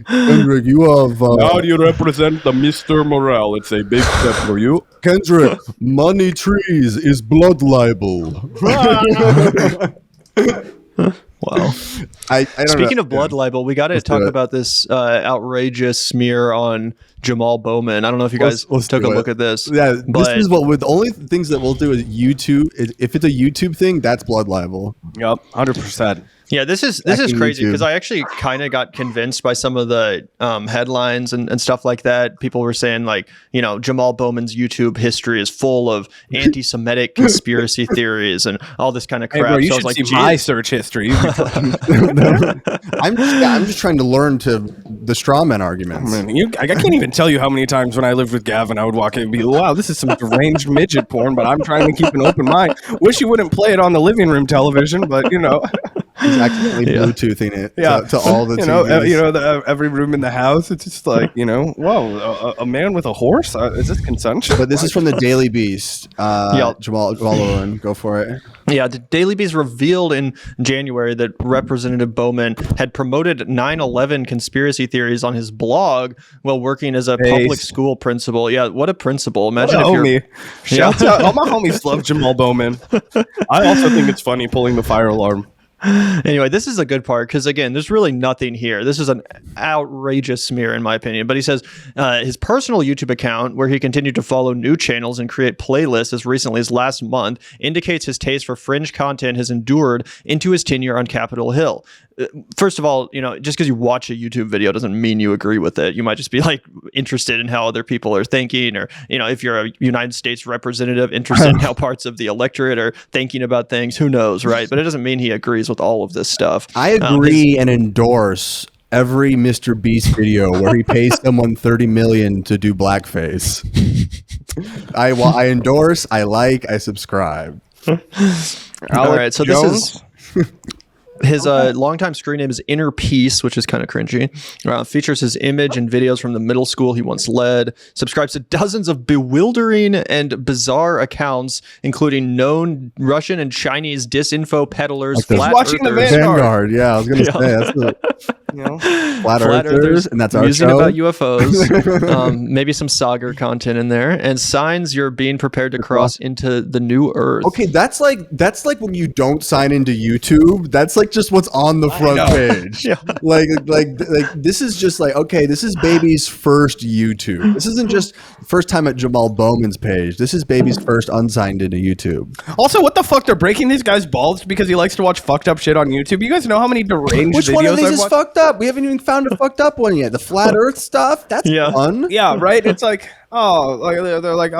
Kendrick, you have... Now you represent the Mr. Morale. It's a big step for you. Kendrick, money trees is blood libel. Wow. Speaking of blood libel, we got to talk about this outrageous smear on Jamaal Bowman. I don't know if you guys took a look at this. Yeah, this is what with the only things that we'll do is YouTube. If it's a YouTube thing, that's blood libel. Yep, 100%. Yeah, this is crazy because I actually kind of got convinced by some of the headlines and stuff like that. People were saying like, Jamaal Bowman's YouTube history is full of anti-Semitic conspiracy theories and all this kind of crap. Hey bro, you so should I was like, see my search history. I'm just trying to learn to the straw man arguments. I can't even tell you how many times when I lived with Gavin, I would walk in and be, wow, this is some deranged midget porn, but I'm trying to keep an open mind. Wish you wouldn't play it on the living room television, but He's accidentally Bluetoothing it to all the TVs. Every room in the house. It's just like, whoa, a man with a horse? Is this consensual? But this is from the Daily Beast. Jamaal Owen, go for it. Yeah, the Daily Beast revealed in January that Representative Bowman had promoted 9/11 conspiracy theories on his blog while working as a public school principal. Yeah, what a principal. Imagine if you're... Shouts out. All my homies love Jamaal Bowman. I also think it's funny pulling the fire alarm. Anyway, this is a good part because, again, there's really nothing here. This is an outrageous smear, in my opinion. But he says his personal YouTube account, where he continued to follow new channels and create playlists as recently as last month, indicates his taste for fringe content has endured into his tenure on Capitol Hill. First of all, just because you watch a YouTube video doesn't mean you agree with it. You might just be like interested in how other people are thinking, or if you're a United States representative, interested in how parts of the electorate are thinking about things. Who knows, right? But it doesn't mean he agrees with all of this stuff. I agree and endorse every Mr. Beast video where he pays someone $30 million to do blackface. I endorse, I like, I subscribe. All right, so Jones? This is his longtime screen name is Inner Peace, which is kind of cringy. Features his image and videos from the middle school he once led. Subscribes to dozens of bewildering and bizarre accounts, including known Russian and Chinese disinfo peddlers. He's watching the Vanguard. Yeah, I was going to say that's the Flat Earthers, and that's our musing show. About UFOs. Maybe some Sagar content in there, and signs you're being prepared to cross into the new Earth. Okay, that's like when you don't sign into YouTube. That's like just what's on the front page. Yeah. Like this is just like, okay, this is baby's first YouTube. This isn't just first time at Jamaal Bowman's page. This is baby's first unsigned into YouTube. Also, what the fuck? They're breaking these guys' balls because he likes to watch fucked up shit on YouTube. You guys know how many deranged Which videos one of these I've is watched? fucked up? We haven't even found a fucked up one yet. The flat Earth stuff. That's fun. Yeah, right. It's like, they're like,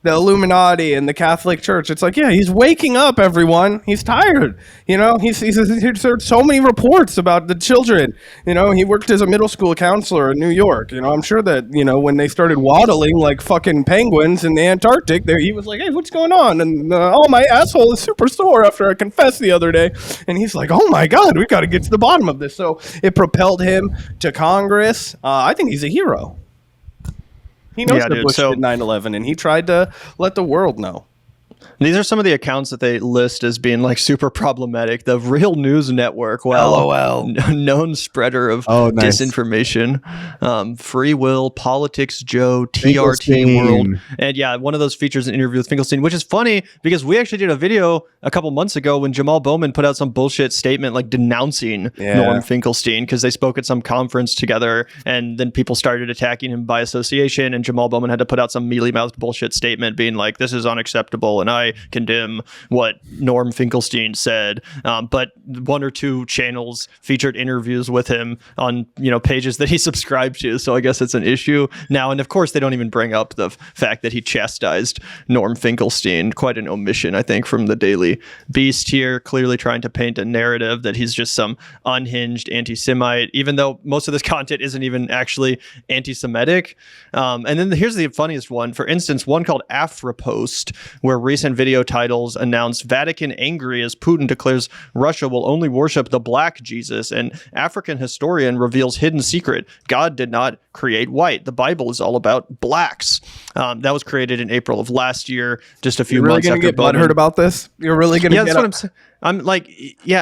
the Illuminati and the Catholic Church. It's like, yeah, he's waking up, everyone. He's tired. He's heard so many reports about the children. He worked as a middle school counselor in New York. I'm sure that, when they started waddling like fucking penguins in the Antarctic, he was like, hey, what's going on? And my asshole is super sore after I confessed the other day. And he's like, oh my God, we got to get to the bottom of this. So it propelled him to Congress. I think he's a hero. He knows Bush did 9/11, and he tried to let the world know. These are some of the accounts that they list as being like super problematic. The Real News Network, LOL, known spreader of disinformation. Free Will, Politics Joe, TRT World, and one of those features an interview with Finkelstein, which is funny because we actually did a video a couple months ago when Jamaal Bowman put out some bullshit statement like denouncing Norm Finkelstein because they spoke at some conference together, and then people started attacking him by association, and Jamaal Bowman had to put out some mealy-mouthed bullshit statement being like, "This is unacceptable," and I condemn what Norm Finkelstein said. But one or two channels featured interviews with him on pages that he subscribed to, so I guess it's an issue now. And of course, they don't even bring up the fact that he chastised Norm Finkelstein. Quite an omission, I think, from the Daily Beast here, clearly trying to paint a narrative that he's just some unhinged anti-Semite, even though most of this content isn't even actually anti-Semitic. And then here's the funniest one. For instance, one called Afrapost, where recent video titles announced Vatican angry as Putin declares Russia will only worship the black Jesus, and African historian reveals hidden secret. God did not create white. The Bible is all about blacks. That was created in April of last year, just a few months after get butthurt about this? You're really going to get... that's what I'm saying. I'm like,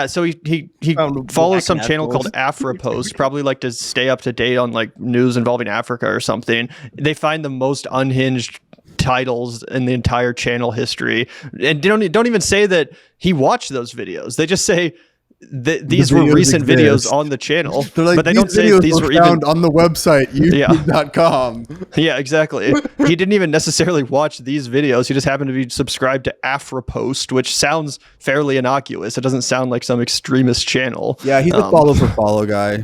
so he follows some channel called Afrapost, probably like to stay up to date on like news involving Africa or something. They find the most unhinged titles in the entire channel history, and don't even say that he watched those videos. They just say these were recent videos on the channel, like, but they don't say these were found even on the website youtube.com. Yeah, exactly. He didn't even necessarily watch these videos. He just happened to be subscribed to AfroPost, which sounds fairly innocuous. It doesn't sound like some extremist channel. Yeah, he's a follow for follow guy.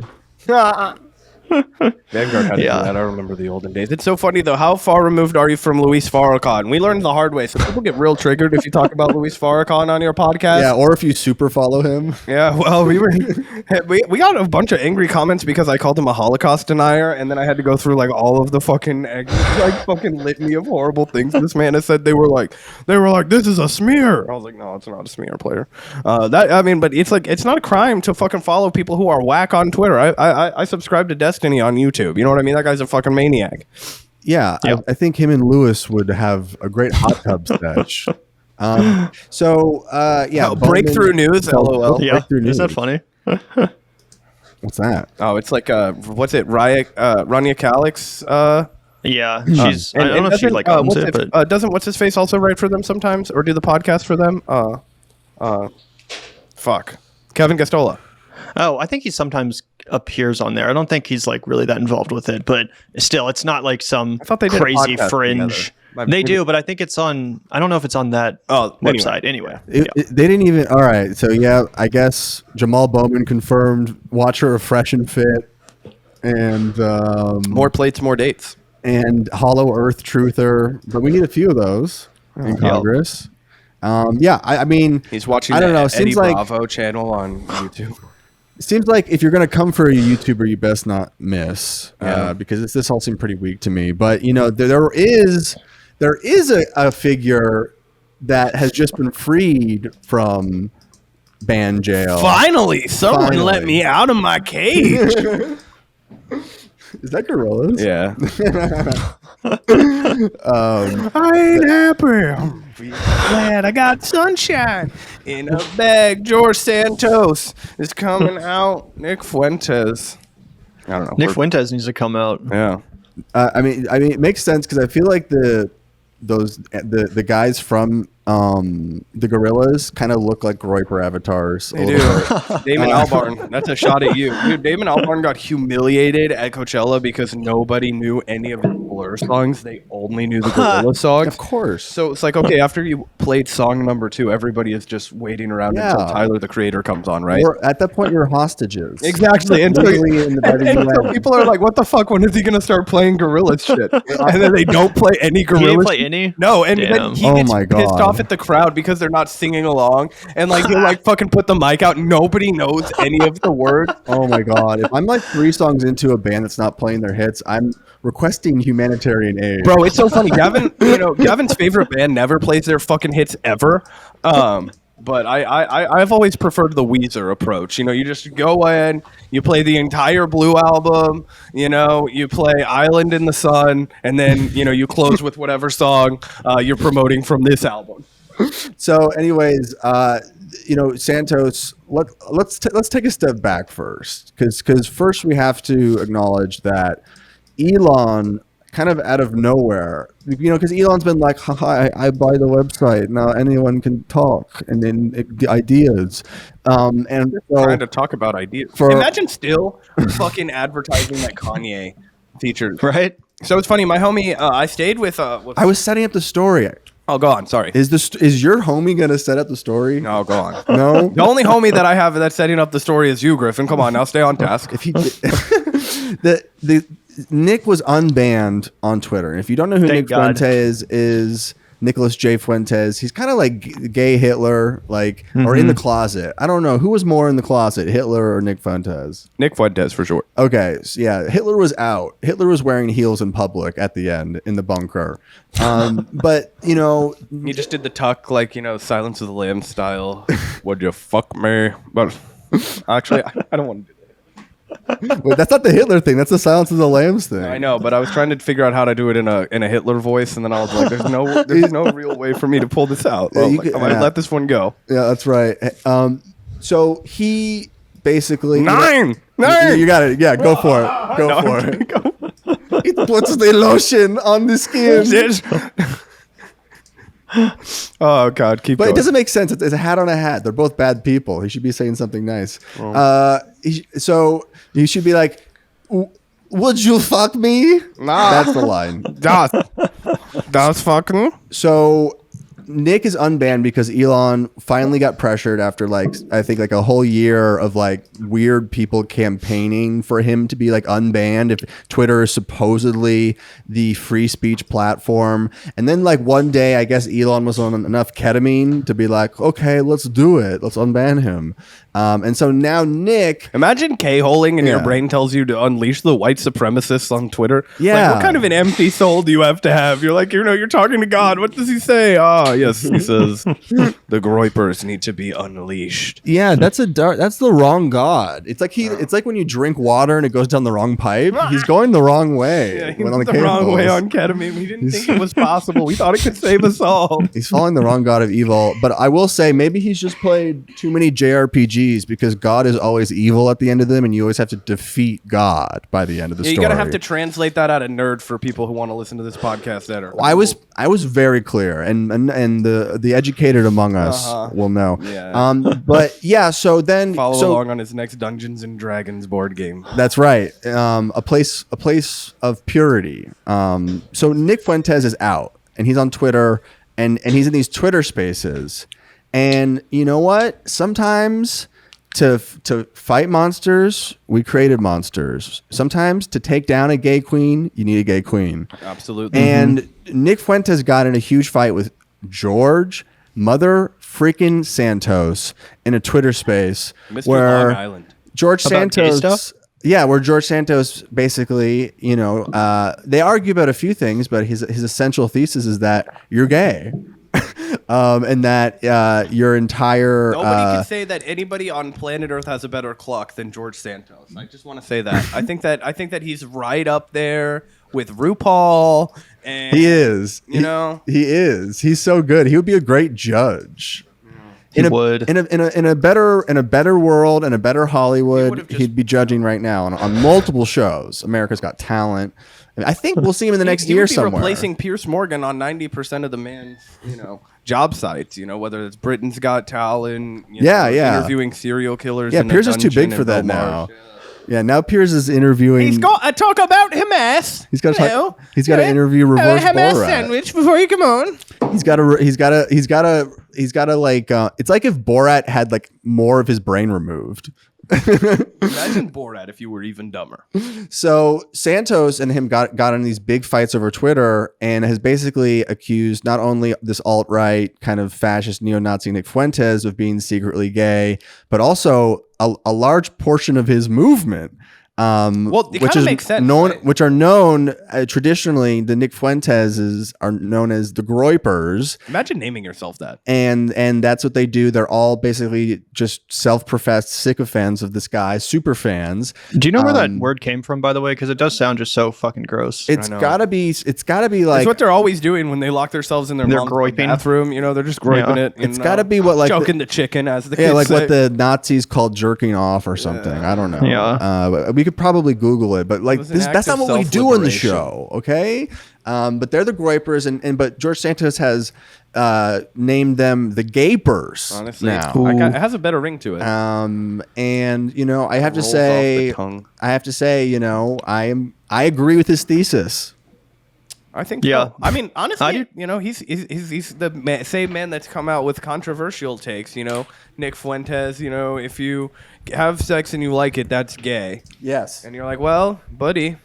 Vanguard had to do that. I remember the olden days. It's so funny though. How far removed are you from Luis Farrakhan? We learned the hard way. So people get real triggered if you talk about Luis Farrakhan on your podcast. Yeah, or if you super follow him. Yeah, well, we got a bunch of angry comments because I called him a Holocaust denier, and then I had to go through like all of the fucking fucking litany of horrible things this man has said. They were like, this is a smear. I was like, no, it's not a smear, player. But it's like it's not a crime to fucking follow people who are whack on Twitter. I subscribe to Destiny on YouTube. You know what I mean? That guy's a fucking maniac. Yeah, I think him and Lewis would have a great hot tub sketch. Breakthrough news. LOL. Yeah, is that funny? What's that? Oh, it's like what's it? Rania Calix. Yeah, she's. I don't know if she like owns it, but doesn't what's his face also write for them sometimes or do the podcast for them? Fuck, Kevin Gastola. Oh, I think he sometimes appears on there. I don't think he's like really that involved with it, but still, it's not like some crazy fringe. They do, but I think it's on. I don't know if it's on that website. Anyway, they didn't even. All right, so yeah, I guess Jamaal Bowman confirmed. Watch her Fresh and Fit, and more plates, more dates, and Hollow Earth Truther. But we need a few of those in Congress. I mean, he's watching. I don't know. Eddie Seems like Bravo channel on YouTube. It seems like if you're going to come for a YouTuber, you best not miss because this all seemed pretty weak to me. But, you know, there is a figure that has just been freed from ban jail. Finally, someone let me out of my cage. Is that Gorillas? Yeah. I ain't happy. I'm glad I got sunshine in a bag. George Santos is coming out. Nick Fuentes. I don't know. Nick Fuentes needs to come out. Yeah. I mean, it makes sense because I feel like the guys from the Gorillas kind of look like GRAYPER avatars. They do. Damon Albarn. That's a shot at you. Dude, Damon Albarn got humiliated at Coachella because nobody knew any of the Blur songs. They only knew the Gorillaz songs. Of course. So it's like, okay, after you played song number 2, everybody is just waiting around until Tyler, the Creator, comes on, right? Or at that point, you're hostages. Exactly. And so people are like, what the fuck? When is he going to start playing Gorillaz shit? And then they don't play any Gorillaz. He didn't play any? No, and then he gets pissed off at the crowd because they're not singing along, and like he'll like fucking put the mic out. Nobody knows any of the words. Oh my god! If I'm like 3 songs into a band that's not playing their hits, I'm requesting humanitarian aid. Bro, it's so funny. Gavin's favorite band never plays their fucking hits ever. But I've always preferred the Weezer approach. You know, you just go in, you play the entire Blue album, you know, you play Island in the Sun, and then, you know, you close with whatever song you're promoting from this album. So anyways, you know, Santos, let's take a step back first, because first we have to acknowledge that Elon kind of out of nowhere, you know, because Elon's been like, haha, I buy the website now, anyone can talk, and then ideas, and so, trying to talk about ideas. Imagine still fucking advertising that Kanye featured, right? So it's funny. My homie, I stayed with. I was setting up the story. Oh, go on. Sorry. Is your homie gonna set up the story? No, go on. No. The only homie that I have that's setting up the story is you, Griffin. Come on, now stay on task. If he Nick was unbanned on Twitter. And if you don't know who Nick Fuentes is, Nicholas J. Fuentes, he's kind of like gay Hitler, like, or in the closet. I don't know who was more in the closet, Hitler or Nick Fuentes. Nick Fuentes for sure. Okay, so yeah, Hitler was out. Hitler was wearing heels in public at the end in the bunker. But you know, he just did the tuck, like, you know, Silence of the Lambs style. Would you fuck me? But actually, I don't want to do that. Wait, that's not the Hitler thing. That's the Silence of the Lambs thing. I know, but I was trying to figure out how to do it in a Hitler voice, and then I was like, "There's no real way for me to pull this out." Well, I'm gonna let this one go. Yeah, that's right. So he basically nine. You got it. Yeah, go for it. Go for it. It puts the lotion on the skin. Oh God, keep But going. it doesn't make sense. It's a hat on a hat. They're both bad people. He should be saying something nice. So he should be like, "Would you fuck me?" Nah. That's the line. Das fucking. So Nick is unbanned because Elon finally got pressured after I think a whole year of weird people campaigning for him to be unbanned if Twitter is supposedly the free speech platform. And then one day, I guess Elon was on enough ketamine to be like, okay, let's do it. Let's unban him. And so now Nick, Imagine K-holing and your Yeah. brain tells you to unleash the white supremacists on Twitter. Yeah. What kind of an empty soul do you have to have? You're you're talking to God. What does he say? Ah, yes, he says the GRAYPERS need to be unleashed. yeah, that's the wrong God. It's like when you drink water and it goes down the wrong pipe. He's going the wrong way. Yeah, he when went on the wrong cables. way on ketamine. We didn't think it was possible. We thought it could save us all. He's following the wrong God of evil. But I will say maybe he's just played too many JRPGs because God is always evil at the end of them, and you always have to defeat God by the end of the Yeah, story. you're gonna have to translate that out of nerd for people who want to listen to this podcast better. I was very clear, and the educated among us will know. Yeah. But yeah, so then Follow along on his next Dungeons and Dragons board game. That's right. A place of purity. So Nick Fuentes is out, and he's on Twitter, and he's in these Twitter spaces. And you know what? Sometimes to fight monsters, we created monsters. Sometimes to take down a gay queen, you need a gay queen. Absolutely. And Nick Fuentes got in a huge fight with George Mother freaking Santos in a Twitter space Mr. where Long Island. George About gay Santos, stuff? yeah, where George Santos basically, they argue about a few things, but his essential thesis is that you're gay, and that your entire Nobody can say that anybody on planet Earth has a better clock than George Santos. I just want to say that. I think that he's right up there with RuPaul. And he is, You know, he is. He's so good. He would be a great judge. He in would. a better world and a better He Hollywood, would've just- he'd be judging right now on multiple shows. America's Got Talent. I think we'll see him in the next he year would be somewhere. replacing Pierce Morgan on 90% of the man's, job sites. Whether it's Britain's Got Talent. Yeah. Interviewing serial killers. Yeah, in a Pierce is too dungeon big for in that Belmarsh. now. Yeah, now Pierce is interviewing. He's got to talk about Hamas. He's got to. He's got to interview reverse Borat. before you come on. He's got to like. It's like if Borat had more of his brain removed. Imagine Borat if you were even dumber. So Santos and him got in these big fights over Twitter, and has basically accused not only this alt-right kind of fascist neo-Nazi Nick Fuentes of being secretly gay, but also a large portion of his movement. Well, it which kinda is makes sense, known, right? which are known traditionally. The Nick Fuenteses are known as the GRAYPERS. Imagine naming yourself that. And that's what they do. They're all basically just self-professed sycophants of this guy, super fans. Do you know where that word came from, by the way? Because it does sound just so fucking gross. It's know. gotta be like That's what they're always doing when they lock themselves in their They're mom's groping. bathroom. They're just groping it. It's gotta be what choking the chicken, as the kids like say. what the Nazis called jerking off or something. I don't know. Yeah. But we could probably Google it, but was an that's act not of what we do on the self-liberation. show, okay? But they're the GRAYPERS, and but George Santos has named them the GRAYPERs. Honestly, now. it has a better ring to it. And I have to Rolls say, off the tongue. I agree with his thesis. I think. Yeah. So. I mean, I honestly, do. he's the same man that's come out with controversial takes. Nick Fuentes. If you have sex and you like it, that's gay. Yes. And you're like, well, buddy,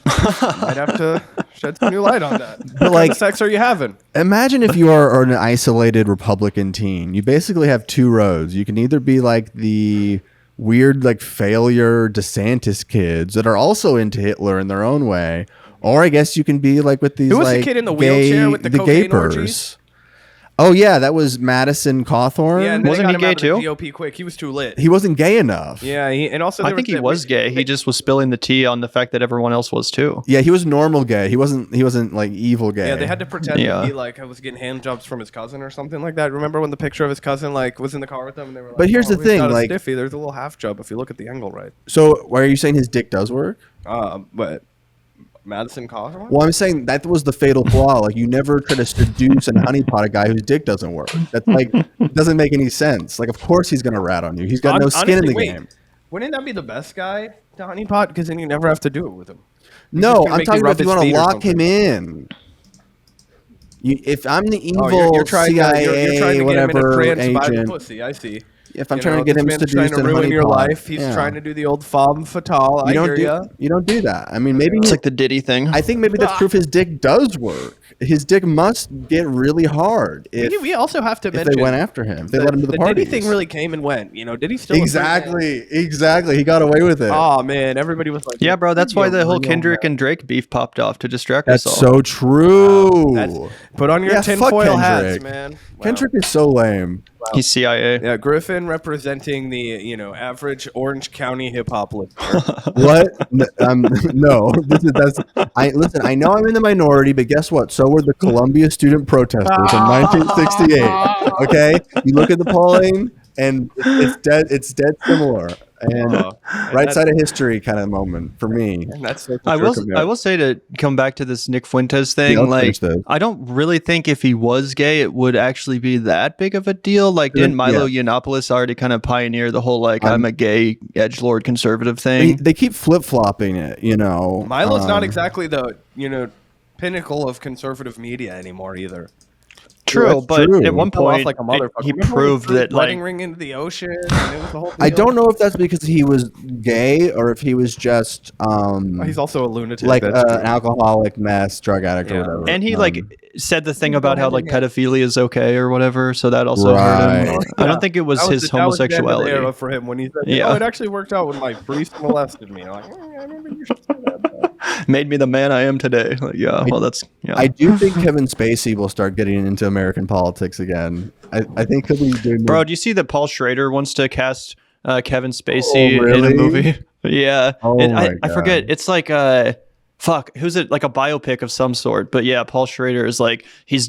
might have to shed some new light on that. What kind of sex are you having? Imagine if you are an isolated Republican teen. You basically have two roads. You can either be like the weird, failure DeSantis kids that are also into Hitler in their own way, or I guess you can be like with these. Who was the kid in the wheelchair with the cocaine GRAYPERs. orgies? Oh yeah, that was Madison Cawthorn. Yeah, and then Wasn't they he got him out gay of the too? GOP quick. He was too lit. He wasn't gay enough. Yeah, and also I there think he that was gay. He just was spilling the tea on the fact that everyone else was too. Yeah, he was normal gay. He wasn't like evil gay. Yeah, they had to pretend Yeah. that he was getting hand jobs from his cousin or something like that. Remember when the picture of his cousin was in the car with them and they were like, But here's the he's thing, got a like- stiffy. There's a little half job if you look at the angle right. So why are you saying his dick does work? But Madison Cawthorn? Well, I'm saying that was the fatal flaw. Like, you never try to seduce and honeypot a guy whose dick doesn't work. That's like, doesn't make any sense. Like, of course he's going to rat on you. He's got no skin in the game. Wouldn't that be the best guy to honeypot? Because then you never have to do it with him. No, I'm talking about if you want to lock him in. If I'm the evil CIA, you're trying to whatever get him in a trance by the agent, pussy. I see. if I'm trying to get him to seduced and ruin your honeypot, life, he's trying to do the old femme fatale. You don't do that. I mean, maybe It's like the Diddy thing. I think maybe that's proof his dick does work. His dick must get really hard if we also have to mention they went after him. If they let him to the party. Diddy thing really came and went. Diddy still Exactly. He got away with it. Oh man, everybody was like, yeah, bro. That's why the whole Kendrick and Drake beef popped off to distract That's us all. so true. put on your tinfoil hats, man. Wow. Kendrick is so lame. Wow. He's CIA. Yeah, Griffin representing the average Orange County hip hop listener. What? No. Listen. I know I'm in the minority, but guess what? So were the Columbia student protesters in 1968. Okay, you look at the polling, and it's dead. It's dead similar. And right side of history kind of moment for me. And that's so I will say, to come back to this Nick Fuentes thing, I don't really think if he was gay it would actually be that big of a deal. Like, didn't Milo Yiannopoulos already kind of pioneer the whole I'm a gay edgelord conservative thing? They keep flip-flopping it, Milo's not exactly the pinnacle of conservative media anymore either. True, but at one point like a he proved that wedding ring into the ocean. And it was the whole deal. I don't know if that's because he was gay or if he was just he's also a lunatic, like an alcoholic mess, drug addict or whatever. And he said the thing about how pedophilia is okay or whatever, so that also hurt him. I don't think it was his homosexuality. That was for him when he said, it actually worked out when my priest molested me. I'm like, I don't think you should say that. Made me the man I am today. I do think Kevin Spacey will start getting into American politics again. I think he'll be doing. Bro, do you see that Paul Schrader wants to cast Kevin Spacey in a movie? Yeah. I forget. It's like who's it? Like a biopic of some sort. But yeah, Paul Schrader is like he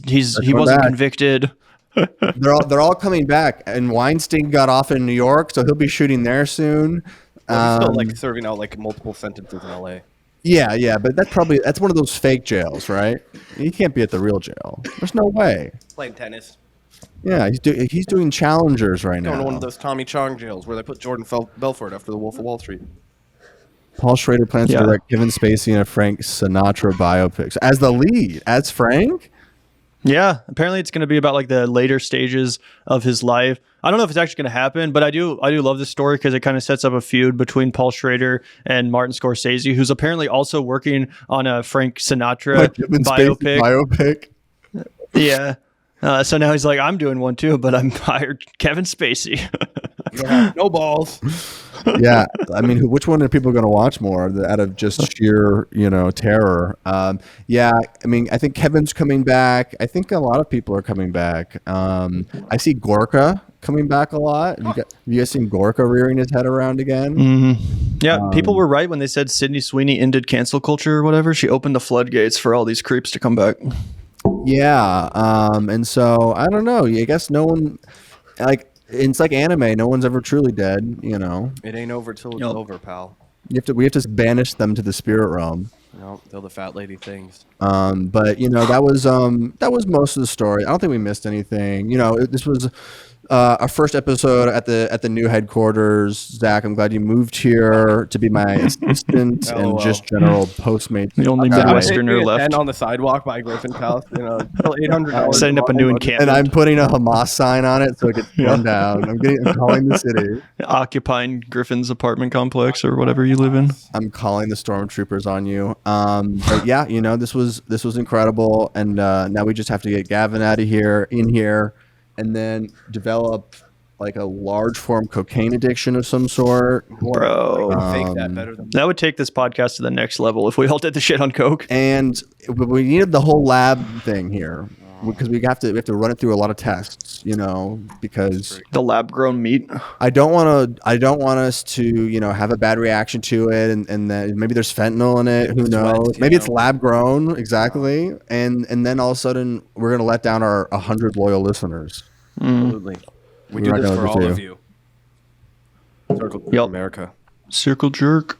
wasn't convicted. They're all coming back, and Weinstein got off in New York, so he'll be shooting there soon. Well, he's still serving out multiple sentences in LA. Yeah, but that's one of those fake jails, right? He can't be at the real jail. There's no way. Playing tennis. Yeah, he's doing challengers right now. Going to one of those Tommy Chong jails where they put Jordan Belfort after the Wolf of Wall Street. Paul Schrader plans to direct Kevin Spacey in a Frank Sinatra biopic as the lead, as Frank. Yeah, apparently it's going to be about the later stages of his life. I don't know if it's actually going to happen, but I do love this story because it kind of sets up a feud between Paul Schrader and Martin Scorsese, who's apparently also working on a Frank Sinatra biopic. Yeah. So now he's like, I'm doing one too, but I'm hired Kevin Spacey. Yeah, no balls. Yeah, I mean, which one are people going to watch more out of just sheer, terror? Yeah, I mean, I think Kevin's coming back. I think a lot of people are coming back. I see Gorka coming back a lot. Have you guys seen Gorka rearing his head around again? Mm-hmm. Yeah, people were right when they said Sydney Sweeney ended cancel culture or whatever. She opened the floodgates for all these creeps to come back. Yeah, and so I don't know. I guess no one it's like anime. No one's ever truly dead. It ain't over till it's over, pal. We have to banish them to the spirit realm. No, they're the fat lady things. But that was most of the story. I don't think we missed anything. This was our first episode at the new headquarters. Zach, I'm glad you moved here to be my assistant and just general Postmate. The only Midwesterner left. And on the sidewalk by Griffin's house, still $800. Setting up a new encampment. And I'm putting a Hamas sign on it so it gets run down. I'm calling the city. Occupying Griffin's apartment complex or whatever you live in. I'm calling the stormtroopers on you. But yeah, this was incredible, and now we just have to get Gavin in here, and then develop a large form cocaine addiction of some sort. Bro, fake that better than that would take this podcast to the next level if we all did the shit on coke. And we needed the whole lab thing here because we have to run it through a lot of tests, because the lab grown meat. I don't want us to have a bad reaction to it, and then maybe there's fentanyl in it. Who knows? Maybe it's lab grown, exactly. And then all of a sudden we're gonna let down our 100 loyal listeners. Absolutely. We do this for all of you. Circle America. Circle jerk.